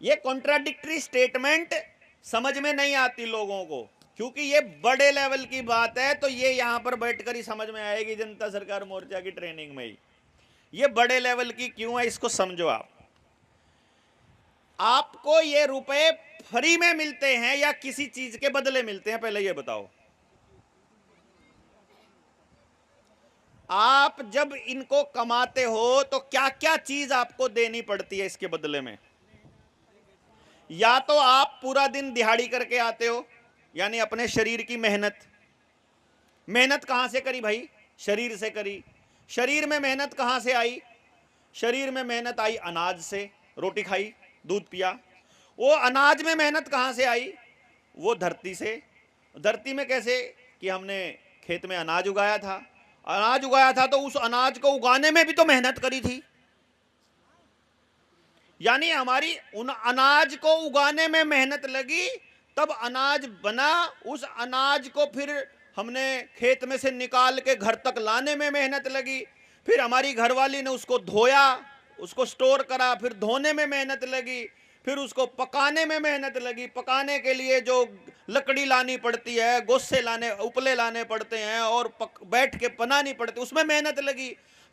ये कॉन्ट्राडिक्टरी स्टेटमेंट समझ में नहीं आती लोगों को, क्योंकि ये बड़े लेवल की बात है। तो ये यहां पर बैठकर ही समझ में आएगी जनता सरकार मोर्चा की ट्रेनिंग में ही। ये बड़े लेवल की क्यों है, इसको समझो आप। आपको ये रुपए फ्री में मिलते हैं या किसी चीज के बदले मिलते हैं, पहले ये बताओ। आप जब इनको कमाते हो तो क्या क्या चीज आपको देनी पड़ती है इसके बदले में? या तो आप पूरा दिन दिहाड़ी करके आते हो, यानी अपने शरीर की मेहनत। मेहनत कहां से करी भाई? शरीर से करी। शरीर में मेहनत कहां से आई? शरीर में मेहनत आई अनाज से, रोटी खाई, दूध पिया। वो अनाज में मेहनत कहां से आई? वो धरती से। धरती में कैसे? कि हमने खेत में अनाज उगाया था। अनाज उगाया था तो उस अनाज को उगाने में भी तो मेहनत करी थी, यानी हमारी उन अनाज को उगाने में मेहनत लगी, तब अनाज बना। उस अनाज को फिर हमने खेत में से निकाल के घर तक लाने में मेहनत लगी। फिर हमारी घरवाली ने उसको धोया, उसको स्टोर करा, फिर धोने में मेहनत लगी। फिर उसको पकाने में मेहनत लगी। पकाने के लिए जो लकड़ी लानी पड़ती है, गोस्से लाने, उपले लाने पड़ते हैं और बैठ के बनानी पड़ती, उसमें मेहनत लगी।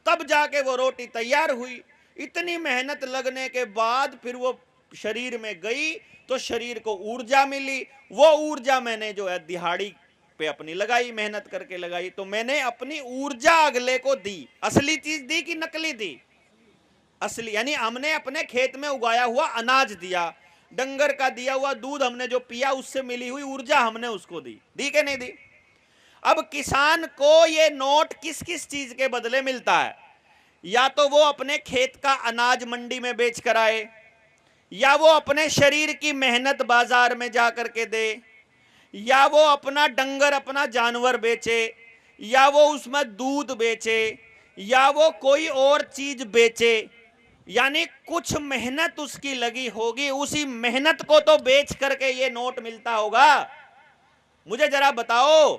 तब जाके वो रोटी तैयार हुई। इतनी मेहनत लगने के बाद फिर वो शरीर में गई तो शरीर को ऊर्जा मिली। वो ऊर्जा मैंने जो है दिहाड़ी पे अपनी लगाई, मेहनत करके लगाई। तो मैंने अपनी ऊर्जा अगले को दी। असली चीज दी कि नकली दी? असली, यानी हमने अपने खेत में उगाया हुआ अनाज दिया, डंगर का दिया हुआ दूध हमने जो पिया, उससे मिली हुई ऊर्जा हमने उसको दी। दी कि नहीं दी? अब किसान को ये नोट किस किस चीज के बदले मिलता है? या तो वो अपने खेत का अनाज मंडी में बेच कर आए, या वो अपने शरीर की मेहनत बाजार में जाकर के दे, या वो अपना डंगर, अपना जानवर बेचे, या वो उसमें दूध बेचे, या वो कोई और चीज बेचे। यानी कुछ मेहनत उसकी लगी होगी, उसी मेहनत को तो बेच करके ये नोट मिलता होगा। मुझे जरा बताओ,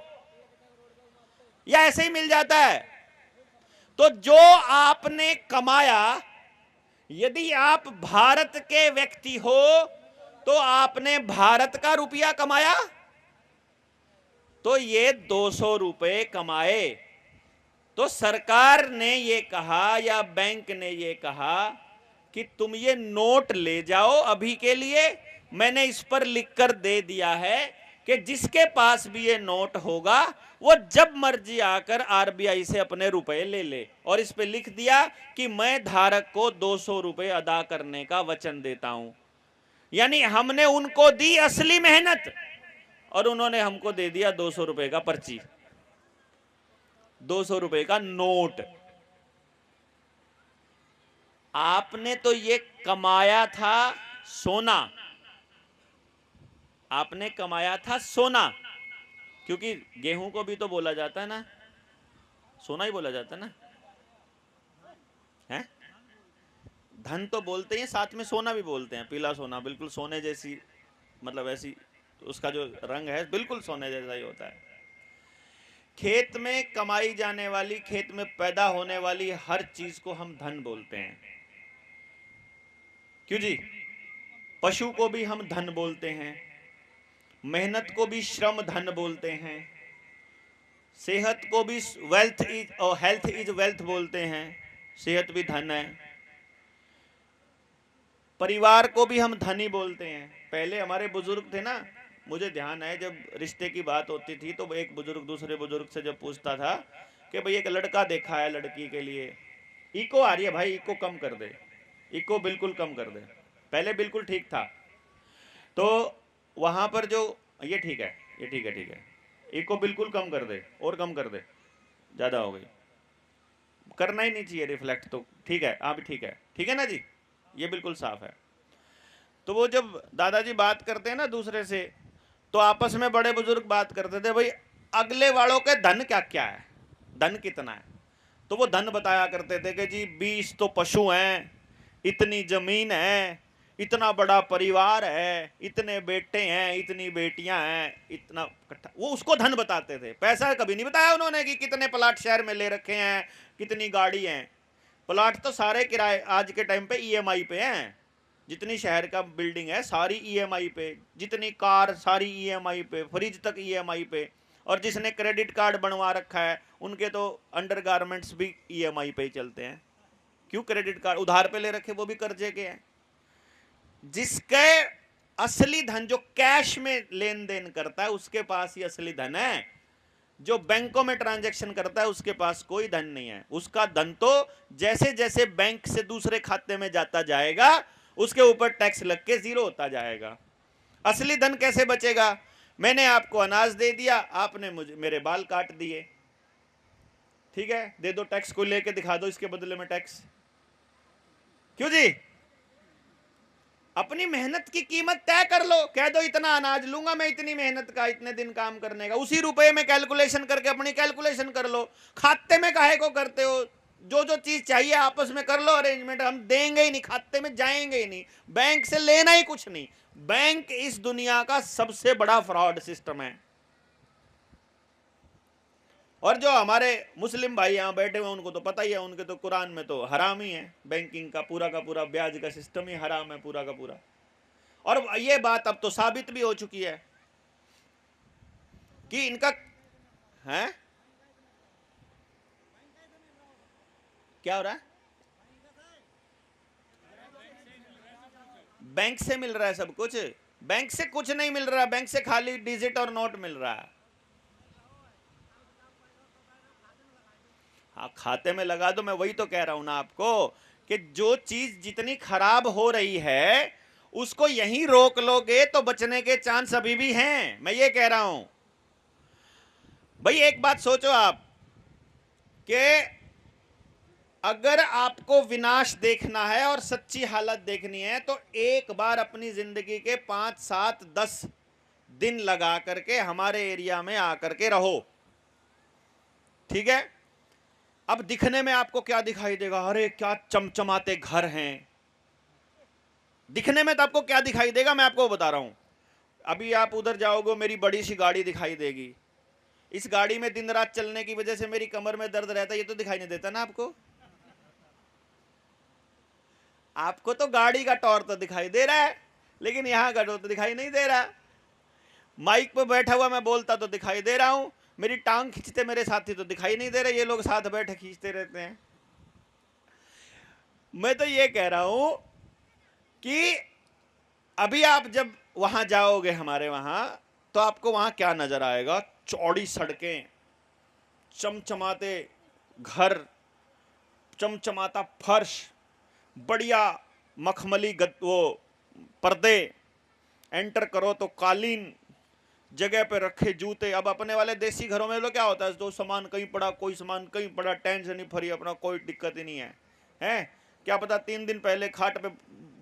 या ऐसे ही मिल जाता है? तो जो आपने कमाया, यदि आप भारत के व्यक्ति हो तो आपने भारत का रुपया कमाया, तो ये 200 रुपए कमाए। तो सरकार ने ये कहा या बैंक ने ये कहा कि तुम ये नोट ले जाओ अभी के लिए। मैंने इस पर लिखकर दे दिया है कि जिसके पास भी ये नोट होगा वो जब मर्जी आकर आरबीआई से अपने रुपए ले ले। और इस पे लिख दिया कि मैं धारक को 200 रुपए अदा करने का वचन देता हूं। यानी हमने उनको दी असली मेहनत और उन्होंने हमको दे दिया 200 रुपए का पर्ची, 200 रुपए का नोट। आपने तो ये कमाया था सोना, आपने कमाया था सोना, क्योंकि गेहूं को भी तो बोला जाता है ना, सोना ही बोला जाता है ना, है? धन तो बोलते हैं, साथ में सोना भी बोलते हैं। पीला सोना, बिल्कुल सोने जैसी, मतलब ऐसी उसका जो रंग है बिल्कुल सोने जैसा ही होता है। खेत में कमाई जाने वाली, खेत में पैदा होने वाली हर चीज को हम धन बोलते हैं। क्यों जी? पशु को भी हम धन बोलते हैं, मेहनत को भी श्रम धन बोलते हैं, सेहत को भी वेल्थ इज और हेल्थ इज वेल्थ बोलते हैं, सेहत भी धन है, परिवार को भी हम धन ही बोलते हैं। पहले हमारे बुजुर्ग थे ना, मुझे ध्यान है जब रिश्ते की बात होती थी तो एक बुजुर्ग दूसरे बुजुर्ग से जब पूछता था कि भाई एक लड़का देखा है लड़की के लिए, इको आ रही है भाई, इको कम कर दे, इको बिल्कुल कम कर दे, पहले बिल्कुल ठीक था। तो वहां पर जो, ये ठीक है, ये ठीक है, ठीक है, इको बिल्कुल कम कर दे, और कम कर दे, ज्यादा हो गई, करना ही नहीं चाहिए रिफ्लेक्ट, तो ठीक है, हाँ भी ठीक है ना जी, ये बिल्कुल साफ है। तो वो जब दादाजी बात करते हैं ना दूसरे से, तो आपस में बड़े बुजुर्ग बात करते थे, भाई अगले वालों के धन क्या क्या है, धन कितना है। तो वो धन बताया करते थे कि जी 20 तो पशु हैं, इतनी जमीन है, इतना बड़ा परिवार है, इतने बेटे हैं, इतनी बेटियां हैं, इतना इकट्ठा, वो उसको धन बताते थे। पैसा कभी नहीं बताया उन्होंने कि कितने प्लाट शहर में ले रखे हैं, कितनी गाड़ी हैं। प्लाट तो सारे किराए आज के टाइम पे ईएमआई पे हैं, जितनी शहर का बिल्डिंग है सारी ईएमआई पे, जितनी कार सारी ईएमआई पे, फ्रिज तक ईएमआई पे, और जिसने क्रेडिट कार्ड बनवा रखा है उनके तो अंडरगारमेंट्स भी ईएमआई पे ही चलते हैं। क्यों? क्रेडिट कार्ड उधार पे ले रखे, वो भी कर्जे के हैं। जिसके असली धन जो कैश में लेन देन करता है उसके पास ही असली धन है। जो बैंकों में ट्रांजैक्शन करता है उसके पास कोई धन नहीं है। उसका धन तो जैसे जैसे बैंक से दूसरे खाते में जाता जाएगा उसके ऊपर टैक्स लग के जीरो होता जाएगा। असली धन कैसे बचेगा? मैंने आपको अनाज दे दिया, आपने मुझे मेरे बाल काट दिए, ठीक है, दे दो टैक्स, को लेके दिखा दो इसके बदले में टैक्स। क्यों जी? अपनी मेहनत की कीमत तय कर लो, कह दो इतना अनाज लूंगा मैं, इतनी मेहनत का, इतने दिन काम करने का, उसी रुपए में कैलकुलेशन करके अपनी कैलकुलेशन कर लो। खाते में काहे को करते हो? जो जो चीज चाहिए आपस में कर लो अरेंजमेंट, हम देंगे ही नहीं, खाते में जाएंगे ही नहीं, बैंक से लेना ही कुछ नहीं। बैंक इस दुनिया का सबसे बड़ा फ्रॉड सिस्टम है। और जो हमारे मुस्लिम भाई यहां बैठे हुए उनको तो पता ही है, उनके तो कुरान में तो हराम ही है, बैंकिंग का पूरा ब्याज का सिस्टम ही हराम है पूरा का पूरा। और ये बात अब तो साबित भी हो चुकी है कि इनका है क्या हो रहा है, बैंक से मिल रहा है सब कुछ। बैंक से कुछ नहीं मिल रहा, बैंक से खाली डिजिट और नोट मिल रहा है। हाँ, खाते में लगा दो, मैं वही तो कह रहा हूं ना आपको कि जो चीज जितनी खराब हो रही है उसको यहीं रोक लोगे तो बचने के चांस अभी भी हैं, मैं ये कह रहा हूं। भाई एक बात सोचो आप कि अगर आपको विनाश देखना है और सच्ची हालत देखनी है तो एक बार अपनी जिंदगी के 5, 7, 10 दिन लगा करके हमारे एरिया में आकर के रहो, ठीक है। अब दिखने में आपको क्या दिखाई देगा? अरे क्या चमचमाते घर हैं। दिखने में तो आपको क्या दिखाई देगा मैं आपको बता रहा हूं। अभी आप उधर जाओगे मेरी बड़ी सी गाड़ी दिखाई देगी, इस गाड़ी में दिन रात चलने की वजह से मेरी कमर में दर्द रहता है, ये तो दिखाई नहीं देता ना आपको। आपको तो गाड़ी का टॉर तो दिखाई दे रहा है, लेकिन यहां का तो दिखाई नहीं दे रहा। माइक पे बैठा हुआ मैं बोलता तो दिखाई दे रहा हूं, मेरी टांग खींचते मेरे साथी तो दिखाई नहीं दे रहे, ये लोग साथ बैठे खींचते रहते हैं। मैं तो ये कह रहा हूं कि अभी आप जब वहां जाओगे हमारे वहां तो आपको वहां क्या नजर आएगा? चौड़ी सड़कें, चमचमाते घर, चमचमाता फर्श, बढ़िया मखमली वो पर्दे, एंटर करो तो कालीन, जगह पे रखे जूते। अब अपने वाले देसी घरों में तो क्या होता है, जो सामान कहीं पड़ा, कोई सामान कहीं पड़ा, टेंशन नहीं फ्री, अपना कोई दिक्कत ही नहीं है, हैं? क्या पता 3 दिन पहले खाट पे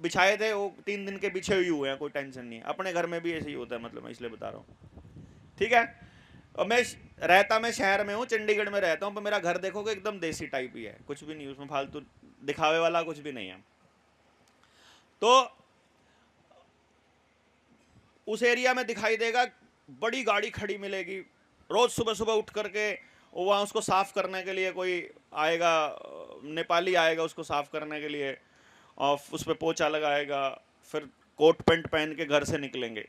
बिछाए थे, वो 3 दिन के बिछे हुए हुए हैं, कोई टेंशन नहीं है। अपने घर में भी ऐसे ही होता है, मतलब मैं इसलिए बता रहा हूँ, ठीक है। और मैं शहर में हूँ, चंडीगढ़ में रहता हूँ, पर मेरा घर देखोगे एकदम देसी टाइप ही है, कुछ भी नहीं उसमें फालतू दिखावे वाला कुछ भी नहीं है। तो उस एरिया में दिखाई देगा, बड़ी गाड़ी खड़ी मिलेगी, रोज सुबह सुबह उठ करके वहाँ उसको साफ करने के लिए कोई आएगा, नेपाली आएगा उसको साफ करने के लिए, और उस पर पोछा लगाएगा, फिर कोट पैंट पहन के घर से निकलेंगे।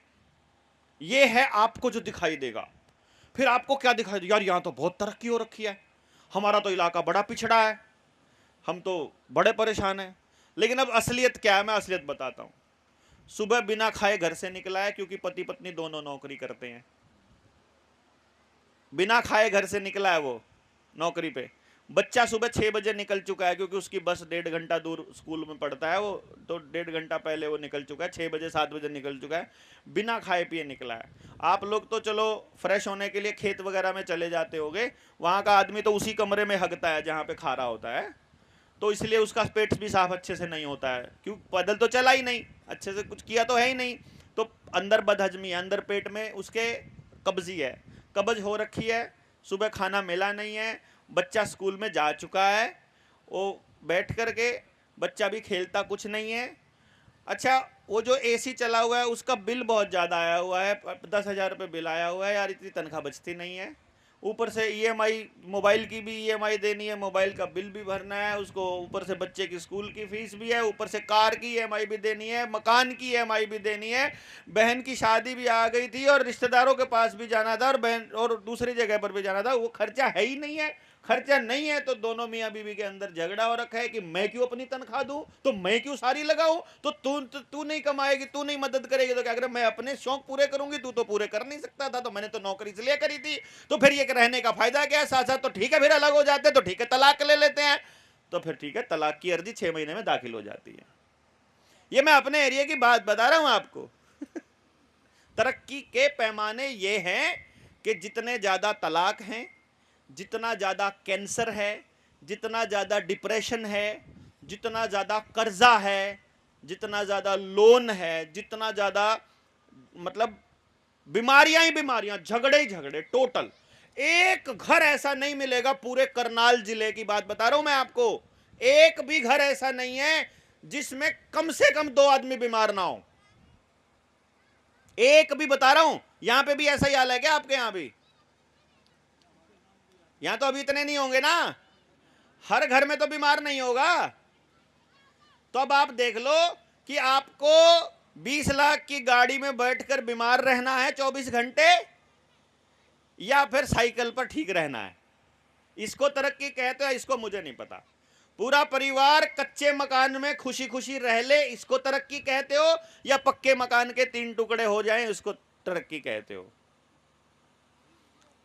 ये है आपको जो दिखाई देगा। फिर आपको क्या दिखाई देगा? यार यहाँ तो बहुत तरक्की हो रखी है, हमारा तो इलाका बड़ा पिछड़ा है, हम तो बड़े परेशान हैं। लेकिन अब असलियत क्या है, मैं असलियत बताता हूं। सुबह बिना खाए घर से निकला है, क्योंकि पति पत्नी दोनों नौकरी करते हैं। बिना खाए घर से निकला है वो नौकरी पे। बच्चा सुबह 6 बजे निकल चुका है, क्योंकि उसकी बस 1.5 घंटा दूर स्कूल में पड़ता है वो, तो 1.5 घंटा पहले वो निकल चुका है, 6 बजे 7 बजे निकल चुका है, बिना खाए पिए निकला है। आप लोग तो चलो फ्रेश होने के लिए खेत वगैरह में चले जाते होगे, वहां का आदमी तो उसी कमरे में हगता है जहां पे खा रहा होता है, तो इसलिए उसका पेट भी साफ अच्छे से नहीं होता है, क्यों, पैदल तो चला ही नहीं, अच्छे से कुछ किया तो है ही नहीं, तो अंदर बदहजमी है, अंदर पेट में उसके कब्जी है, कब्ज हो रखी है, सुबह खाना मिला नहीं है, बच्चा स्कूल में जा चुका है, वो बैठ करके बच्चा भी खेलता कुछ नहीं है। अच्छा, वो जो एसी चला हुआ है उसका बिल बहुत ज़्यादा आया हुआ है, 10,000 रुपये बिल आया हुआ है, यार इतनी तनख्वाह बचती नहीं है। ऊपर से ईएमआई, मोबाइल की भी ईएमआई देनी है, मोबाइल का बिल भी भरना है उसको, ऊपर से बच्चे की स्कूल की फीस भी है, ऊपर से कार की ईएमआई भी देनी है, मकान की ईएमआई भी देनी है, बहन की शादी भी आ गई थी और रिश्तेदारों के पास भी जाना था, और बहन और दूसरी जगह पर भी जाना था, वो खर्चा है ही नहीं है। खर्चा नहीं है तो दोनों मियाँ बीवी के अंदर झगड़ा हो रखा है कि मैं क्यों अपनी तनख्वाह दूं, तो मैं क्यों सारी लगाऊं, तो तू नहीं कमाएगी, तू नहीं मदद करेगी, तो क्या करें, मैं अपने शौक पूरे करूंगी, तू तो पूरे कर नहीं सकता था, तो मैंने तो नौकरी इसलिए करी थी, तो फिर ये रहने का फायदा क्या है, साथ साथ तो ठीक है, फिर अलग हो जाते हैं, तो ठीक है तलाक ले लेते हैं, तो फिर ठीक है तलाक की अर्जी 6 महीने में दाखिल हो जाती है। ये मैं अपने एरिया की बात बता रहा हूं आपको। तरक्की के पैमाने ये हैं कि जितने ज्यादा तलाक हैं, जितना ज़्यादा कैंसर है, जितना ज़्यादा डिप्रेशन है, जितना ज़्यादा कर्जा है, जितना ज़्यादा लोन है, जितना ज़्यादा मतलब बीमारियां ही बीमारियां, झगड़े ही झगड़े, टोटल एक घर ऐसा नहीं मिलेगा, पूरे करनाल जिले की बात बता रहा हूं मैं आपको, एक भी घर ऐसा नहीं है जिसमें कम से कम 2 आदमी बीमार ना हो, एक भी बता रहा हूं। यहां पे भी ऐसा ही हाल है क्या आपके यहां भी? यहां तो अभी इतने नहीं होंगे ना, हर घर में तो बीमार नहीं होगा। तो अब आप देख लो कि आपको 20 लाख की गाड़ी में बैठकर बीमार रहना है 24 घंटे, या फिर साइकिल पर ठीक रहना है। इसको तरक्की कहते हैं, इसको मुझे नहीं पता। पूरा परिवार कच्चे मकान में खुशी खुशी रह ले, इसको तरक्की कहते हो, या पक्के मकान के 3 टुकड़े हो जाएं, इसको तरक्की कहते हो?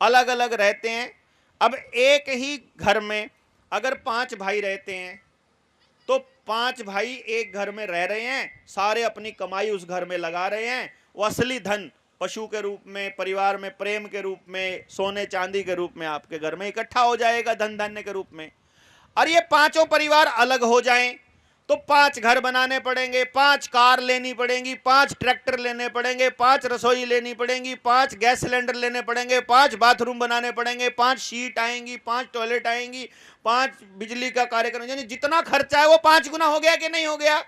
अलग अलग रहते हैं। अब एक ही घर में अगर 5 भाई रहते हैं, तो 5 भाई एक घर में रह रहे हैं, सारे अपनी कमाई उस घर में लगा रहे हैं, वो असली धन पशु के रूप में, परिवार में प्रेम के रूप में, सोने चांदी के रूप में आपके घर में इकट्ठा हो जाएगा, धन धान्य के रूप में। और ये पांचों परिवार अलग हो जाएं तो 5 घर बनाने पड़ेंगे, 5 कार लेनी पड़ेंगी, 5 ट्रैक्टर लेने पड़ेंगे, 5 रसोई लेनी पड़ेंगी, 5 गैस सिलेंडर लेने पड़ेंगे, 5 बाथरूम बनाने पड़ेंगे, 5 शीट आएंगी, 5 टॉयलेट आएंगी, 5 बिजली का कार्यक्रम, यानी जितना खर्चा है वो 5 गुना हो गया कि नहीं हो गया,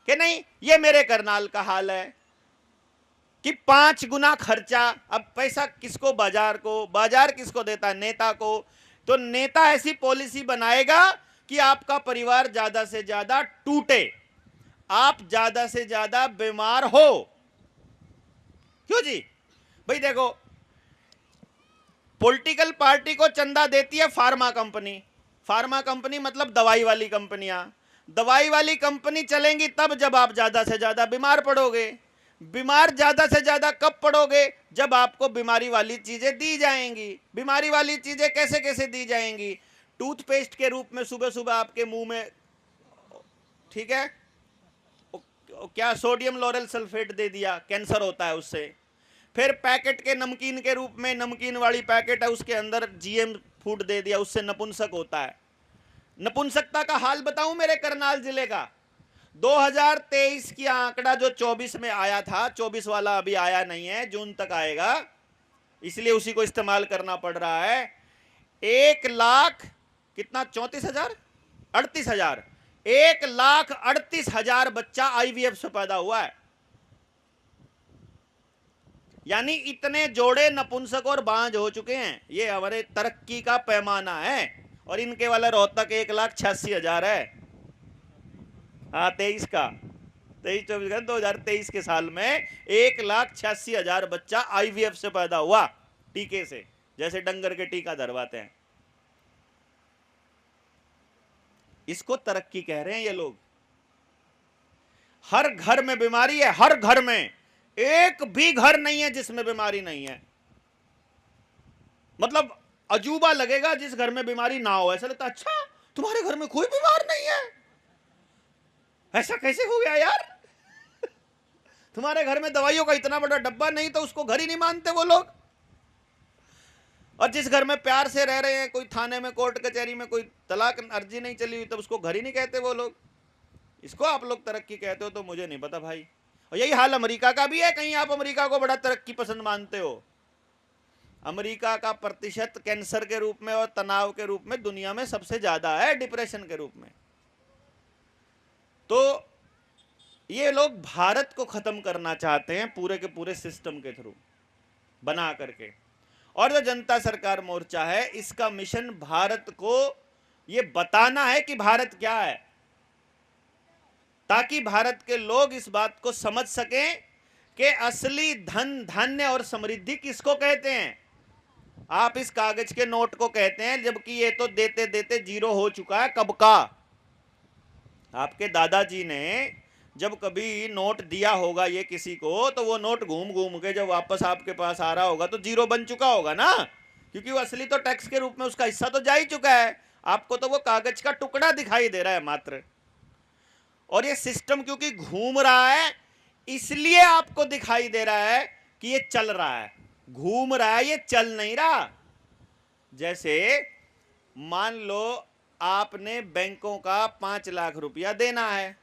कि नहीं? ये मेरे करनाल का हाल है कि 5 गुना खर्चा। अब पैसा किसको? बाजार को। बाजार किसको देता है? नेता को। तो नेता ऐसी पॉलिसी बनाएगा कि आपका परिवार ज्यादा से ज्यादा टूटे, आप ज्यादा से ज्यादा बीमार हो। क्यों जी? भाई देखो, पॉलिटिकल पार्टी को चंदा देती है फार्मा कंपनी। फार्मा कंपनी मतलब दवाई वाली कंपनियां। दवाई वाली कंपनी चलेंगी तब जब आप ज्यादा से ज्यादा बीमार पड़ोगे। बीमार ज्यादा से ज्यादा कब पड़ोगे? जब आपको बीमारी वाली चीजें दी जाएंगी। बीमारी वाली चीजें कैसे कैसे दी जाएंगी? टूथपेस्ट के रूप में सुबह सुबह आपके मुंह में, ठीक है, क्या सोडियम लॉरेल सल्फेट दे दिया, कैंसर होता है उससे। फिर पैकेट के नमकीन के रूप में, नमकीन वाली पैकेट है उसके अंदर जीएम फूड दे दिया, उससे नपुंसक होता है। नपुंसकता का हाल बताऊं मेरे करनाल जिले का? 2023 की आंकड़ा जो 24 में आया था, 24 वाला अभी आया नहीं है, जून तक आएगा, इसलिए उसी को इस्तेमाल करना पड़ रहा है। 1 लाख कितना? 34,000, 38,000, 1,38,000 बच्चा आईवीएफ से पैदा हुआ है। यानी इतने जोड़े नपुंसक और बांझ हो चुके हैं। ये हमारे तरक्की का पैमाना है। और इनके वाला रोहतक 1,86,000 है। हाँ, 23 का, 23-24 का, 2023 के साल में 1,86,000 बच्चा आईवीएफ से पैदा हुआ, टीके से, जैसे डंगर के टीका धरवाते हैं। इसको तरक्की कह रहे हैं ये लोग। हर घर में बीमारी है, हर घर में, एक भी घर नहीं है जिसमें बीमारी नहीं है। मतलब अजूबा लगेगा जिस घर में बीमारी ना हो, ऐसा लगता अच्छा तुम्हारे घर में कोई बीमार नहीं है, ऐसा कैसे हो गया यार। तुम्हारे घर में दवाइयों का इतना बड़ा डब्बा नहीं तो उसको घर ही नहीं मानते वो लोग। और जिस घर में प्यार से रह रहे हैं, कोई थाने में कोर्ट कचहरी में कोई तलाक अर्जी नहीं चली हुई, तब उसको घर ही नहीं कहते वो लोग। इसको आप लोग तरक्की कहते हो तो मुझे नहीं पता भाई। और यही हाल अमेरिका का भी है। कहीं आप अमेरिका को बड़ा तरक्की पसंद मानते हो? अमेरिका का प्रतिशत कैंसर के रूप में और तनाव के रूप में दुनिया में सबसे ज्यादा है, डिप्रेशन के रूप में। तो ये लोग भारत को खत्म करना चाहते हैं पूरे के पूरे सिस्टम के थ्रू बना करके। और जो जनता सरकार मोर्चा है, इसका मिशन भारत को ये बताना है कि भारत क्या है, ताकि भारत के लोग इस बात को समझ सकें कि असली धन, धान्य और समृद्धि किसको कहते हैं। आप इस कागज के नोट को कहते हैं, जबकि ये तो देते देते जीरो हो चुका है कब का। आपके दादाजी ने जब कभी नोट दिया होगा ये किसी को, तो वो नोट घूम घूम के जब वापस आपके पास आ रहा होगा तो जीरो बन चुका होगा ना, क्योंकि वो असली तो टैक्स के रूप में उसका हिस्सा तो जा ही चुका है। आपको तो वो कागज का टुकड़ा दिखाई दे रहा है मात्र। और ये सिस्टम क्योंकि घूम रहा है इसलिए आपको दिखाई दे रहा है कि ये चल रहा है, घूम रहा है, ये चल नहीं रहा। जैसे मान लो आपने बैंकों का 5 लाख रुपया देना है,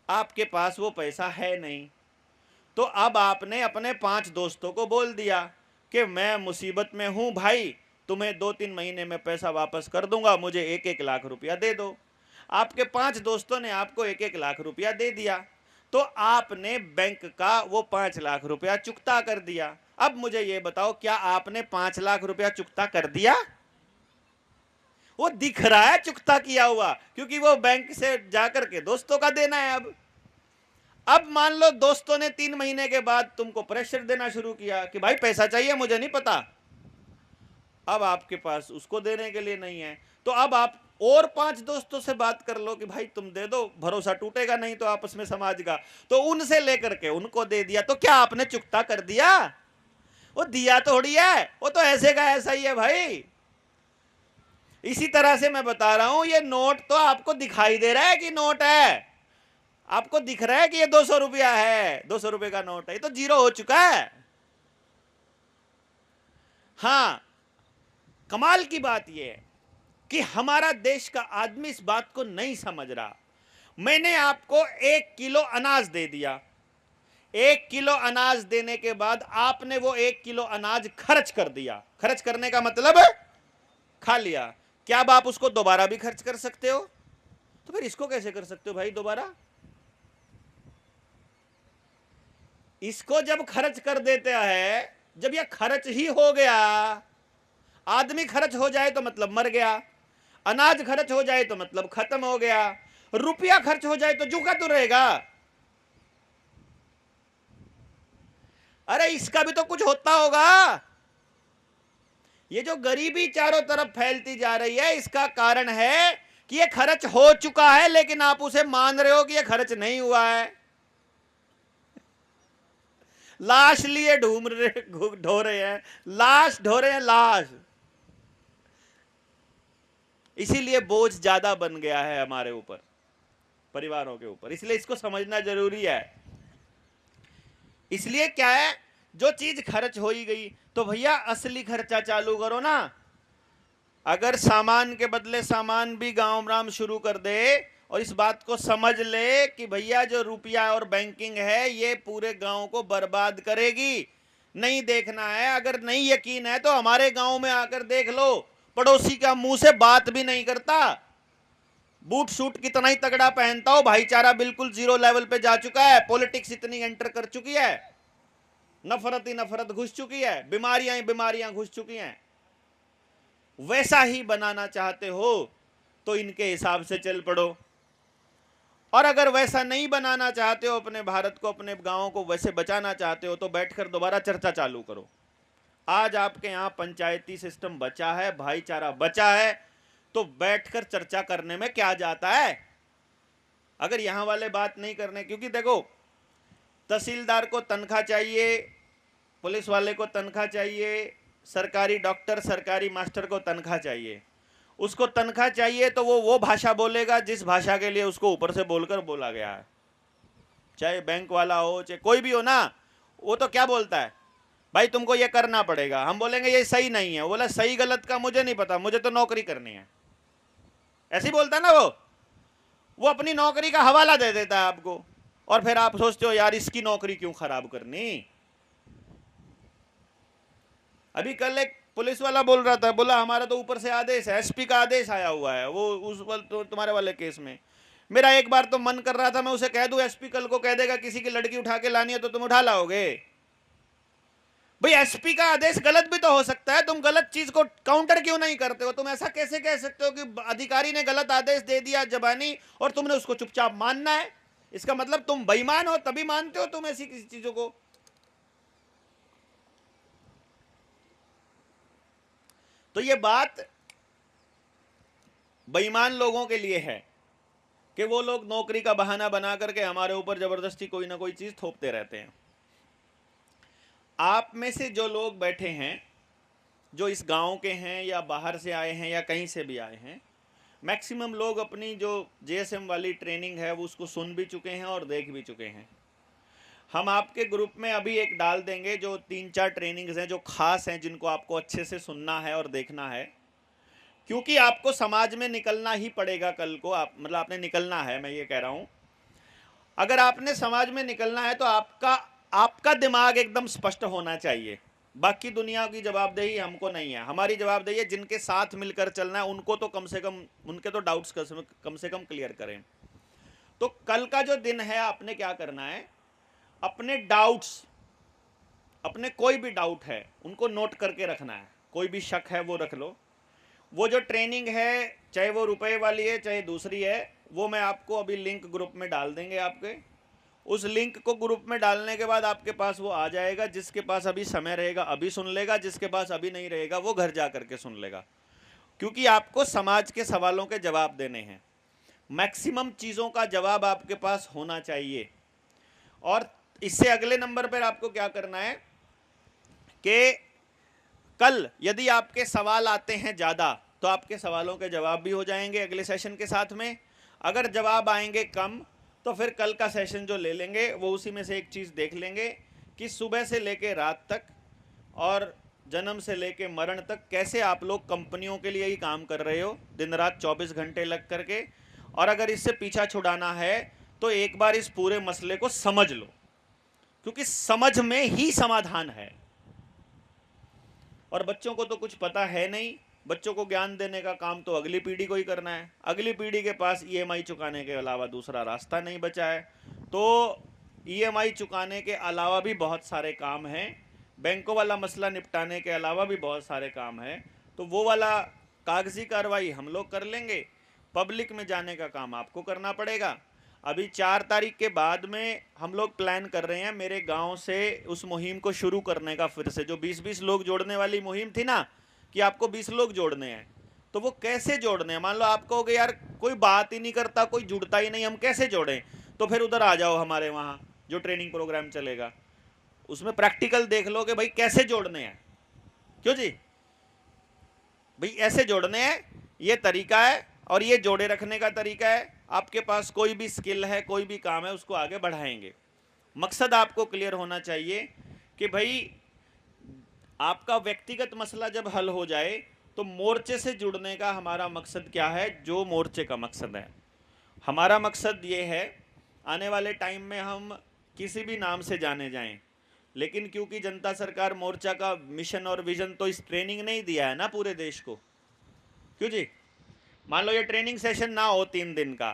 आपके पास वो पैसा है नहीं, तो अब आपने अपने 5 दोस्तों को बोल दिया कि मैं मुसीबत में हूं भाई, तुम्हें 2-3 महीने में पैसा वापस कर दूंगा, मुझे 1-1 लाख रुपया दे दो। आपके 5 दोस्तों ने आपको 1-1 लाख रुपया दे दिया, तो आपने बैंक का वो 5 लाख रुपया चुकता कर दिया। अब मुझे ये बताओ, क्या आपने 5 लाख रुपया चुकता कर दिया? वो दिख रहा है चुकता किया हुआ, क्योंकि वो बैंक से जाकर के दोस्तों का देना है। अब मान लो दोस्तों ने 3 महीने के बाद तुमको प्रेशर देना शुरू किया कि भाई पैसा चाहिए, मुझे नहीं पता। अब आपके पास उसको देने के लिए नहीं है, तो अब आप और 5 दोस्तों से बात कर लो कि भाई तुम दे दो, भरोसा टूटेगा नहीं तो आपस में समाज का। तो उनसे लेकर के उनको दे दिया, तो क्या आपने चुकता कर दिया? वो दिया थोड़ी है, वो तो ऐसे का ऐसा ही है भाई। इसी तरह से मैं बता रहा हूं, ये नोट तो आपको दिखाई दे रहा है कि नोट है, आपको दिख रहा है कि ये 200 रुपया है, 200 रुपए का नोट है, ये तो जीरो हो चुका है। हां, कमाल की बात यह है कि हमारा देश का आदमी इस बात को नहीं समझ रहा। मैंने आपको 1 किलो अनाज दे दिया, 1 किलो अनाज देने के बाद आपने वो 1 किलो अनाज खर्च कर दिया। खर्च करने का मतलब खा लिया। क्या अब आप उसको दोबारा भी खर्च कर सकते हो? तो फिर इसको कैसे कर सकते हो भाई दोबारा? इसको जब खर्च कर देते हैं, जब यह खर्च ही हो गया, आदमी खर्च हो जाए तो मतलब मर गया, अनाज खर्च हो जाए तो मतलब खत्म हो गया, रुपया खर्च हो जाए तो झुका तो रहेगा। अरे इसका भी तो कुछ होता होगा। ये जो गरीबी चारों तरफ फैलती जा रही है, इसका कारण है कि ये खर्च हो चुका है, लेकिन आप उसे मान रहे हो कि ये खर्च नहीं हुआ है। लाश लिए ढो रहे हैं, लाश ढो रहे हैं, लाश। इसीलिए बोझ ज्यादा बन गया है हमारे ऊपर, परिवारों के ऊपर। इसलिए इसको समझना जरूरी है। इसलिए क्या है, जो चीज खर्च हो ही गई तो भैया असली खर्चा चालू करो ना। अगर सामान के बदले सामान भी गांव राम शुरू कर दे और इस बात को समझ ले कि भैया जो रुपया और बैंकिंग है ये पूरे गांव को बर्बाद करेगी, नहीं देखना है। अगर नहीं यकीन है तो हमारे गांव में आकर देख लो, पड़ोसी का मुंह से बात भी नहीं करता, बूट सूट कितना ही तगड़ा पहनता हो, भाईचारा बिल्कुल 0 लेवल पे जा चुका है। पॉलिटिक्स इतनी एंटर कर चुकी है, नफरत ही नफरत घुस चुकी है, बीमारियां ही बीमारियां घुस चुकी हैं। वैसा ही बनाना चाहते हो तो इनके हिसाब से चल पड़ो, और अगर वैसा नहीं बनाना चाहते हो, अपने भारत को, अपने गांवों को वैसे बचाना चाहते हो, तो बैठकर दोबारा चर्चा चालू करो। आज आपके यहां पंचायती सिस्टम बचा है, भाईचारा बचा है, तो बैठकर चर्चा करने में क्या जाता है। अगर यहां वाले बात नहीं करने, क्योंकि देखो तहसीलदार को तनख्वाह चाहिए, पुलिस वाले को तनख्वाह चाहिए, सरकारी डॉक्टर सरकारी मास्टर को तनख्वाह चाहिए। उसको तनख्वाह चाहिए तो वो भाषा बोलेगा जिस भाषा के लिए उसको ऊपर से बोलकर बोला गया है। चाहे बैंक वाला हो चाहे कोई भी हो ना, वो तो क्या बोलता है, भाई तुमको ये करना पड़ेगा। हम बोलेंगे ये सही नहीं है, बोला सही गलत का मुझे नहीं पता, मुझे तो नौकरी करनी है। ऐसे ही बोलता ना वो अपनी नौकरी का हवाला दे देता है आपको, और फिर आप सोचते हो यार इसकी नौकरी क्यों खराब करनी। अभी कल एक पुलिस वाला बोल रहा था, बोला हमारा तो ऊपर से आदेश है, एसपी का आदेश आया हुआ है। वो उस तो तुम्हारे वाले केस में मेरा एक बार तो मन कर रहा था मैं उसे कह दूं, एसपी कल को कह देगा किसी की लड़की उठा के लानी है तो तुम उठा लाओगे। भाई एसपी का आदेश गलत भी तो हो सकता है, तुम गलत चीज को काउंटर क्यों नहीं करते हो। तुम ऐसा कैसे कह सकते हो कि अधिकारी ने गलत आदेश दे दिया जबानी और तुमने उसको चुपचाप मानना है। इसका मतलब तुम बेईमान हो तभी मानते हो तुम ऐसी किसी चीजों को। तो ये बात बेईमान लोगों के लिए है कि वो लोग नौकरी का बहाना बना करके हमारे ऊपर जबरदस्ती कोई ना कोई चीज थोपते रहते हैं। आप में से जो लोग बैठे हैं, जो इस गांव के हैं या बाहर से आए हैं या कहीं से भी आए हैं, मैक्सिमम लोग अपनी जो जेएसएम वाली ट्रेनिंग है वो उसको सुन भी चुके हैं और देख भी चुके हैं। हम आपके ग्रुप में अभी एक डाल देंगे जो 3-4 ट्रेनिंग्स हैं जो खास हैं, जिनको आपको अच्छे से सुनना है और देखना है, क्योंकि आपको समाज में निकलना ही पड़ेगा कल को। आप मतलब आपने निकलना है, मैं ये कह रहा हूं। अगर आपने समाज में निकलना है तो आपका दिमाग एकदम स्पष्ट होना चाहिए। बाकी दुनिया की जवाबदेही हमको नहीं है, हमारी जवाबदेही है जिनके साथ मिलकर चलना है उनको तो कम से कम उनके तो डाउट्स कम से कम क्लियर करें। तो कल का जो दिन है आपने क्या करना है, अपने डाउट्स, अपने कोई भी डाउट है उनको नोट करके रखना है। कोई भी शक है वो रख लो। वो जो ट्रेनिंग है चाहे वो रुपए वाली है चाहे दूसरी है, वो मैं आपको अभी लिंक ग्रुप में डाल देंगे। आपके उस लिंक को ग्रुप में डालने के बाद आपके पास वो आ जाएगा। जिसके पास अभी समय रहेगा अभी सुन लेगा, जिसके पास अभी नहीं रहेगा वो घर जा करके सुन लेगा। क्योंकि आपको समाज के सवालों के जवाब देने हैं, मैक्सिमम चीज़ों का जवाब आपके पास होना चाहिए। और इससे अगले नंबर पर आपको क्या करना है कि कल यदि आपके सवाल आते हैं ज़्यादा तो आपके सवालों के जवाब भी हो जाएंगे अगले सेशन के साथ में। अगर जवाब आएंगे कम तो फिर कल का सेशन जो ले लेंगे वो उसी में से एक चीज़ देख लेंगे कि सुबह से लेके रात तक और जन्म से लेके मरण तक कैसे आप लोग कंपनियों के लिए ही काम कर रहे हो, दिन रात 24 घंटे लग करके। और अगर इससे पीछा छुड़ाना है तो एक बार इस पूरे मसले को समझ लो, क्योंकि समझ में ही समाधान है। और बच्चों को तो कुछ पता है नहीं, बच्चों को ज्ञान देने का काम तो अगली पीढ़ी को ही करना है। अगली पीढ़ी के पास ईएमआई चुकाने के अलावा दूसरा रास्ता नहीं बचा है। तो ईएमआई चुकाने के अलावा भी बहुत सारे काम हैं, बैंकों वाला मसला निपटाने के अलावा भी बहुत सारे काम हैं। तो वो वाला कागजी कार्रवाई हम लोग कर लेंगे, पब्लिक में जाने का काम आपको करना पड़ेगा। अभी 4 तारीख के बाद में हम लोग प्लान कर रहे हैं मेरे गांव से उस मुहिम को शुरू करने का। फिर से जो 20-20 लोग जोड़ने वाली मुहिम थी ना, कि आपको 20 लोग जोड़ने हैं, तो वो कैसे जोड़ने हैं। मान लो आप कहोगे यार कोई बात ही नहीं करता, कोई जुड़ता ही नहीं, हम कैसे जोड़ें। तो फिर उधर आ जाओ, हमारे वहाँ जो ट्रेनिंग प्रोग्राम चलेगा उसमें प्रैक्टिकल देख लो कि भाई कैसे जोड़ने हैं। क्यों जी, भाई ऐसे जोड़ने हैं, ये तरीका है और ये जोड़े रखने का तरीका है। आपके पास कोई भी स्किल है, कोई भी काम है, उसको आगे बढ़ाएंगे। मकसद आपको क्लियर होना चाहिए कि भाई आपका व्यक्तिगत मसला जब हल हो जाए तो मोर्चे से जुड़ने का हमारा मकसद क्या है, जो मोर्चे का मकसद है। हमारा मकसद ये है आने वाले टाइम में हम किसी भी नाम से जाने जाएं, लेकिन क्योंकि जनता सरकार मोर्चा का मिशन और विजन तो इस ट्रेनिंग ने ही दिया है ना पूरे देश को। क्यों जी, मान लो ये ट्रेनिंग सेशन ना हो 3 दिन का,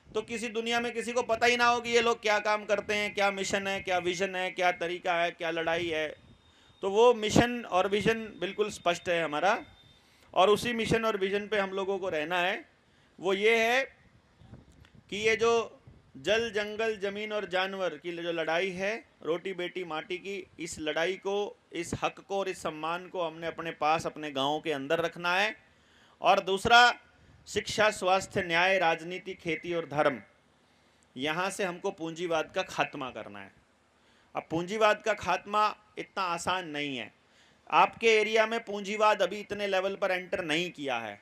तो किसी दुनिया में किसी को पता ही ना हो कि ये लोग क्या काम करते हैं, क्या मिशन है, क्या विजन है, क्या तरीका है, क्या लड़ाई है। तो वो मिशन और विजन बिल्कुल स्पष्ट है हमारा, और उसी मिशन और विजन पे हम लोगों को रहना है। वो ये है कि ये जो जल जंगल जमीन और जानवर की जो लड़ाई है, रोटी बेटी माटी की, इस लड़ाई को, इस हक को और इस सम्मान को हमने अपने पास अपने गाँव के अंदर रखना है। और दूसरा शिक्षा, स्वास्थ्य, न्याय, राजनीति, खेती और धर्म, यहाँ से हमको पूंजीवाद का खात्मा करना है। अब पूंजीवाद का खात्मा इतना आसान नहीं है। आपके एरिया में पूंजीवाद अभी इतने लेवल पर एंटर नहीं किया है,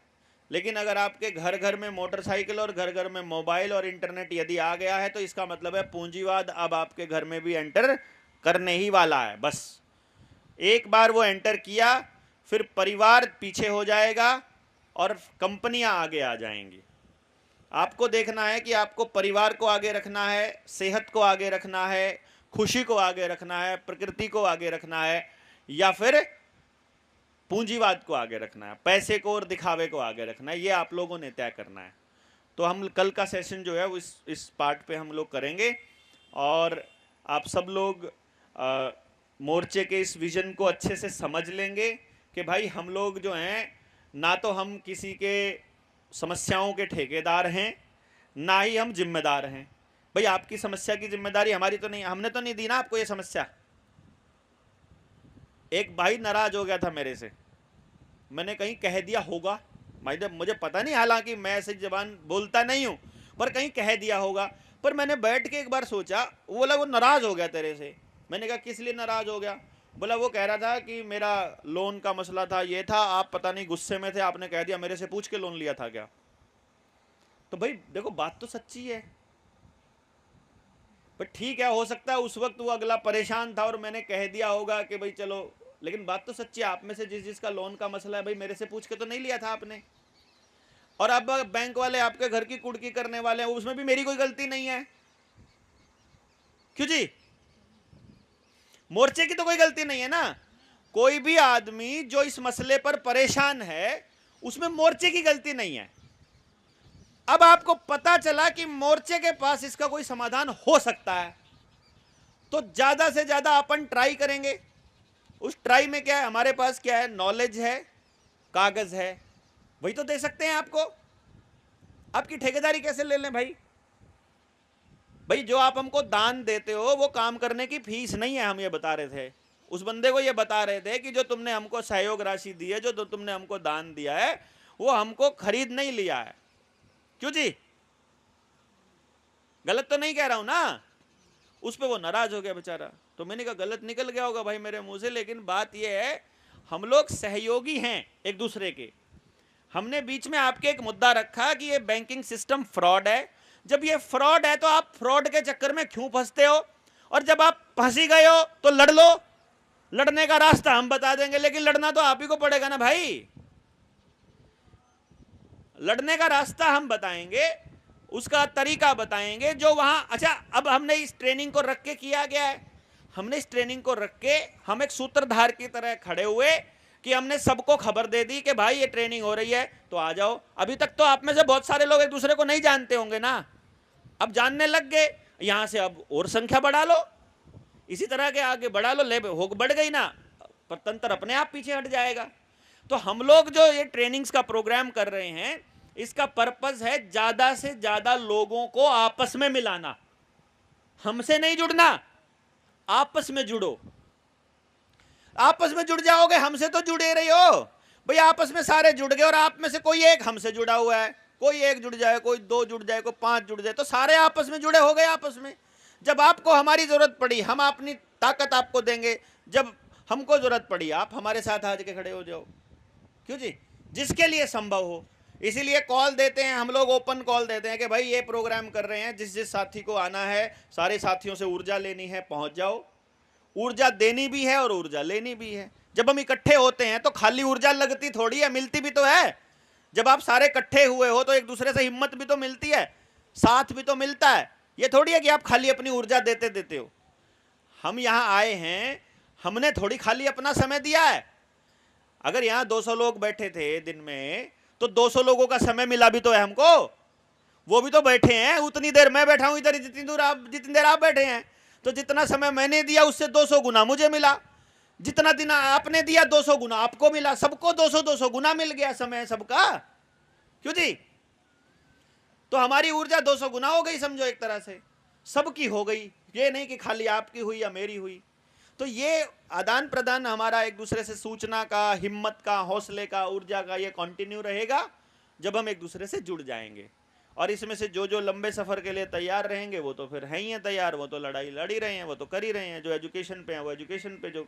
लेकिन अगर आपके घर घर में मोटरसाइकिल और घर घर में मोबाइल और इंटरनेट यदि आ गया है तो इसका मतलब है पूंजीवाद अब आपके घर में भी एंटर करने ही वाला है। बस एक बार वो एंटर किया, फिर परिवार पीछे हो जाएगा और कंपनियां आगे आ जाएंगी। आपको देखना है कि आपको परिवार को आगे रखना है, सेहत को आगे रखना है, खुशी को आगे रखना है, प्रकृति को आगे रखना है, या फिर पूंजीवाद को आगे रखना है, पैसे को और दिखावे को आगे रखना है। ये आप लोगों ने तय करना है। तो हम कल का सेशन जो है वो इस पार्ट पे हम लोग करेंगे, और आप सब लोग मोर्चे के इस विजन को अच्छे से समझ लेंगे कि भाई हम लोग जो हैं, ना तो हम किसी के समस्याओं के ठेकेदार हैं, ना ही हम जिम्मेदार हैं। भाई आपकी समस्या की जिम्मेदारी हमारी तो नहीं, हमने तो नहीं दी ना आपको ये समस्या। एक भाई नाराज हो गया था मेरे से, मैंने कहीं कह दिया होगा, मुझे पता नहीं, हालांकि मैं ऐसे जबान बोलता नहीं हूं, पर कहीं कह दिया होगा। पर मैंने बैठ के एक बार सोचा, वो बोला वो नाराज हो गया तेरे से। मैंने कहा किस लिए नाराज हो गया? बोला वो कह रहा था कि मेरा लोन का मसला था, ये था, आप पता नहीं गुस्से में थे, आपने कह दिया मेरे से पूछ के लोन लिया था क्या। तो भाई देखो बात तो सच्ची है, पर ठीक है, हो सकता है उस वक्त वो अगला परेशान था और मैंने कह दिया होगा कि भाई चलो, लेकिन बात तो सच्ची है। आप में से जिसका लोन का मसला है, भाई मेरे से पूछ के तो नहीं लिया था आपने। और अब बैंक वाले आपके घर की कुड़की करने वाले हैं, उसमें भी मेरी कोई गलती नहीं है। क्यों जी? मोर्चे की तो कोई गलती नहीं है ना। कोई भी आदमी जो इस मसले पर परेशान है, उसमें मोर्चे की गलती नहीं है। अब आपको पता चला कि मोर्चे के पास इसका कोई समाधान हो सकता है, तो ज्यादा से ज्यादा अपन ट्राई करेंगे। उस ट्राई में क्या है, हमारे पास क्या है, नॉलेज है, कागज है, वही तो दे सकते हैं आपको। आपकी ठेकेदारी कैसे ले लें भाई? भाई जो आप हमको दान देते हो वो काम करने की फीस नहीं है, हम ये बता रहे थे। उस बंदे को ये बता रहे थे कि जो तुमने हमको सहयोग राशि दी है, जो तुमने हमको दान दिया है, वो हमको खरीद नहीं लिया है। क्यों जी? गलत तो नहीं कह रहा हूं ना? उस पर वो नाराज हो गया बेचारा। तो मैंने कहा गलत निकल गया होगा भाई मेरे मुंह से, लेकिन बात यह है हम लोग सहयोगी हैं एक दूसरे के। हमने बीच में आपके एक मुद्दा रखा कि ये बैंकिंग सिस्टम फ्रॉड है। जब ये फ्रॉड है तो आप फ्रॉड के चक्कर में क्यों फंसते हो? और जब आप फंसी गए हो तो लड़ लो, लड़ने का रास्ता हम बता देंगे, लेकिन लड़ना तो आप ही को पड़ेगा ना भाई। लड़ने का रास्ता हम बताएंगे, उसका तरीका बताएंगे जो वहां। अच्छा, अब हमने इस ट्रेनिंग को रख के किया गया है, हमने इस ट्रेनिंग को रख के हम एक सूत्रधार की तरह खड़े हुए कि हमने सबको खबर दे दी कि भाई ये ट्रेनिंग हो रही है तो आ जाओ। अभी तक तो आप में से बहुत सारे लोग एक दूसरे को नहीं जानते होंगे ना, अब जानने लग गए। यहां से अब और संख्या बढ़ा लो, इसी तरह के आगे बढ़ा लो, ले हो बढ़ गई ना, पर तंत्र अपने आप पीछे हट जाएगा। तो हम लोग जो ये ट्रेनिंग्स का प्रोग्राम कर रहे हैं, इसका पर्पस है ज्यादा से ज्यादा लोगों को आपस में मिलाना। हमसे नहीं जुड़ना, आपस में जुड़ो। आपस में जुड़ जाओगे, हमसे तो जुड़े रही हो भाई। आपस में सारे जुड़ गए और आप में से कोई एक हमसे जुड़ा हुआ है, कोई एक जुड़ जाए, कोई दो जुड़ जाए, कोई 5 जुड़ जाए, तो सारे आपस में जुड़े हो गए आपस में। जब आपको हमारी जरूरत पड़ी, हम अपनी ताकत आपको देंगे। जब हमको जरूरत पड़ी, आप हमारे साथ आज के खड़े हो जाओ। क्यों जी? जिसके लिए संभव हो। इसीलिए कॉल देते हैं हम लोग, ओपन कॉल देते हैं कि भाई ये प्रोग्राम कर रहे हैं, जिस जिस साथी को आना है, सारे साथियों से ऊर्जा लेनी है, पहुंच जाओ। ऊर्जा देनी भी है और ऊर्जा लेनी भी है। जब हम इकट्ठे होते हैं तो खाली ऊर्जा लगती थोड़ी है, मिलती भी तो है। जब आप सारे इकट्ठे हुए हो तो एक दूसरे से हिम्मत भी तो मिलती है, साथ भी तो मिलता है। ये थोड़ी है कि आप खाली अपनी ऊर्जा देते देते हो। हम यहां आए हैं, हमने थोड़ी खाली अपना समय दिया है। अगर यहां 200 लोग बैठे थे दिन में, तो 200 लोगों का समय मिला भी तो है हमको। वो भी तो बैठे हैं, उतनी देर मैं बैठा हूं इधर, जितनी देर आप बैठे हैं, तो जितना समय मैंने दिया उससे 200 गुना मुझे मिला। जितना दिन आपने दिया 200 गुना आपको मिला। सबको 200 गुना मिल गया समय सबका। क्यों जी? तो हमारी ऊर्जा 200 गुना हो गई, समझो एक तरह से सबकी हो गई। ये नहीं कि खाली आपकी हुई या मेरी हुई। तो ये आदान प्रदान हमारा एक दूसरे से सूचना का, हिम्मत का, हौसले का, ऊर्जा का, ये कंटिन्यू रहेगा। जब हम एक दूसरे से जुड़ जाएंगे। और इसमें से जो जो लंबे सफ़र के लिए तैयार रहेंगे वो तो फिर हैं ही हैं तैयार, वो तो लड़ाई लड़ ही रहे हैं, वो तो कर ही रहे हैं। जो एजुकेशन पे हैं वो एजुकेशन पे, जो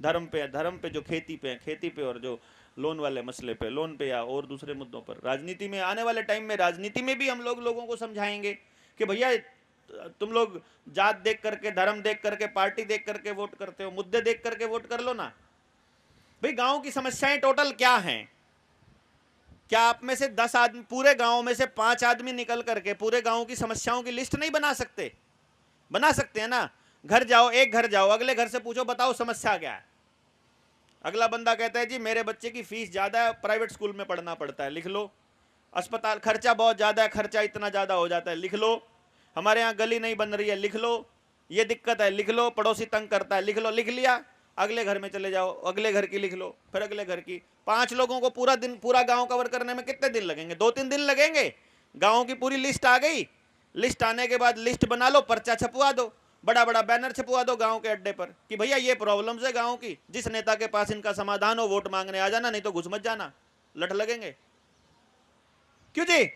धर्म पे है धर्म पे, जो खेती पे है खेती पे, और जो लोन वाले मसले पे लोन पे, या और दूसरे मुद्दों पर। राजनीति में आने वाले टाइम में, राजनीति में भी हम लोगों को समझाएंगे कि भैया तुम लोग जात देख करके, धर्म देख करके, पार्टी देख करके वोट करते हो, मुद्दे देख करके वोट कर लो ना। भाई गांव की समस्याएं टोटल क्या हैं? क्या आप में से 10 आदमी, पूरे गांव में से 5 आदमी निकल करके पूरे गांव की समस्याओं की लिस्ट नहीं बना सकते? बना सकते हैं ना। घर जाओ, एक घर जाओ, अगले घर से पूछो बताओ समस्या क्या है। अगला बंदा कहता है जी मेरे बच्चे की फीस ज्यादा है, प्राइवेट स्कूल में पढ़ना पड़ता है, लिख लो। अस्पताल खर्चा बहुत ज्यादा है, खर्चा इतना ज्यादा हो जाता है, लिख लो। हमारे यहाँ गली नहीं बन रही है, लिख लो। ये दिक्कत है, लिख लो। पड़ोसी तंग करता है, लिख लो। लिख लिया, अगले घर में चले जाओ, अगले घर की लिख लो, फिर अगले घर की। 5 लोगों को पूरा दिन, पूरा गांव कवर करने में कितने दिन लगेंगे? 2-3 दिन लगेंगे। गांव की पूरी लिस्ट आ गई। लिस्ट आने के बाद लिस्ट बना लो, पर्चा छपवा दो, बड़ा बड़ा बैनर छपवा दो गांव के अड्डे पर कि भैया ये प्रॉब्लम्स है गांव की, जिस नेता के पास इनका समाधान हो वोट मांगने आ जाना, नहीं तो घुस मत जाना, लठ लगेंगे। क्यों जी?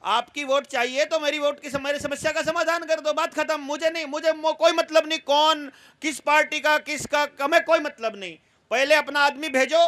आपकी वोट चाहिए तो मेरी वोट की, मेरी समस्या का समाधान कर दो, बात खत्म। मुझे नहीं, मुझे कोई मतलब नहीं कौन किस पार्टी का किसका, हमें कोई मतलब नहीं। पहले अपना आदमी भेजो,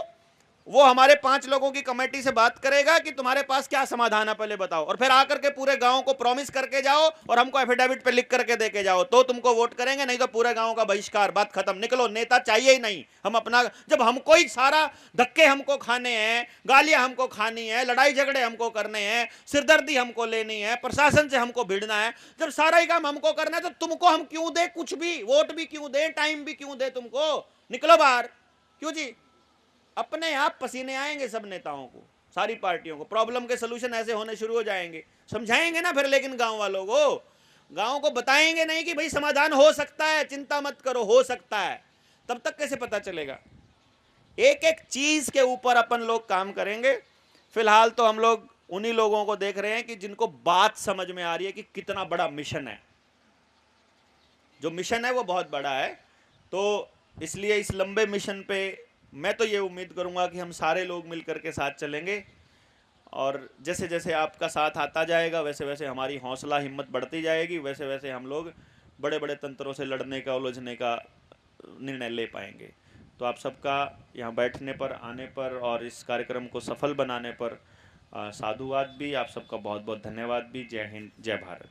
वो हमारे 5 लोगों की कमेटी से बात करेगा कि तुम्हारे पास क्या समाधान है पहले बताओ, और फिर आकर के पूरे गांव को प्रॉमिस करके जाओ और हमको एफिडेविट पे लिख करके देके जाओ, तो तुमको वोट करेंगे, नहीं तो पूरे गांव का बहिष्कार, बात खत्म, निकलो। नेता चाहिए ही नहीं। हम अपना, जब हमको ही सारा धक्के हमको खाने हैं, गालियां हमको खानी है, लड़ाई झगड़े हमको करने हैं, सिरदर्दी हमको लेनी है, प्रशासन से हमको भिड़ना है, जब सारा ही काम हमको करना है, तो तुमको हम क्यों दे कुछ भी? वोट भी क्यों दे, टाइम भी क्यों दे तुमको? निकलो बाहर। क्यों जी? अपने आप पसीने आएंगे सब नेताओं को, सारी पार्टियों को। प्रॉब्लम के सलूशन ऐसे होने शुरू हो जाएंगे। समझाएंगे ना फिर, लेकिन गांव वालों को, गांव को बताएंगे नहीं कि भाई समाधान हो सकता है, चिंता मत करो, हो सकता है। तब तक कैसे पता चलेगा? एक एक चीज के ऊपर अपन लोग काम करेंगे। फिलहाल तो हम लोग उन्हीं लोगों को देख रहे हैं कि जिनको बात समझ में आ रही है कि कितना बड़ा मिशन है। जो मिशन है वो बहुत बड़ा है, तो इसलिए इस लंबे मिशन पे मैं तो ये उम्मीद करूंगा कि हम सारे लोग मिलकर के साथ चलेंगे, और जैसे जैसे आपका साथ आता जाएगा वैसे वैसे हमारी हौसला हिम्मत बढ़ती जाएगी, वैसे वैसे हम लोग बड़े बड़े तंत्रों से लड़ने का, उलझने का निर्णय ले पाएंगे। तो आप सबका यहाँ बैठने पर, आने पर और इस कार्यक्रम को सफल बनाने पर साधुवाद भी, आप सबका बहुत बहुत धन्यवाद भी। जय हिंद, जय भारत।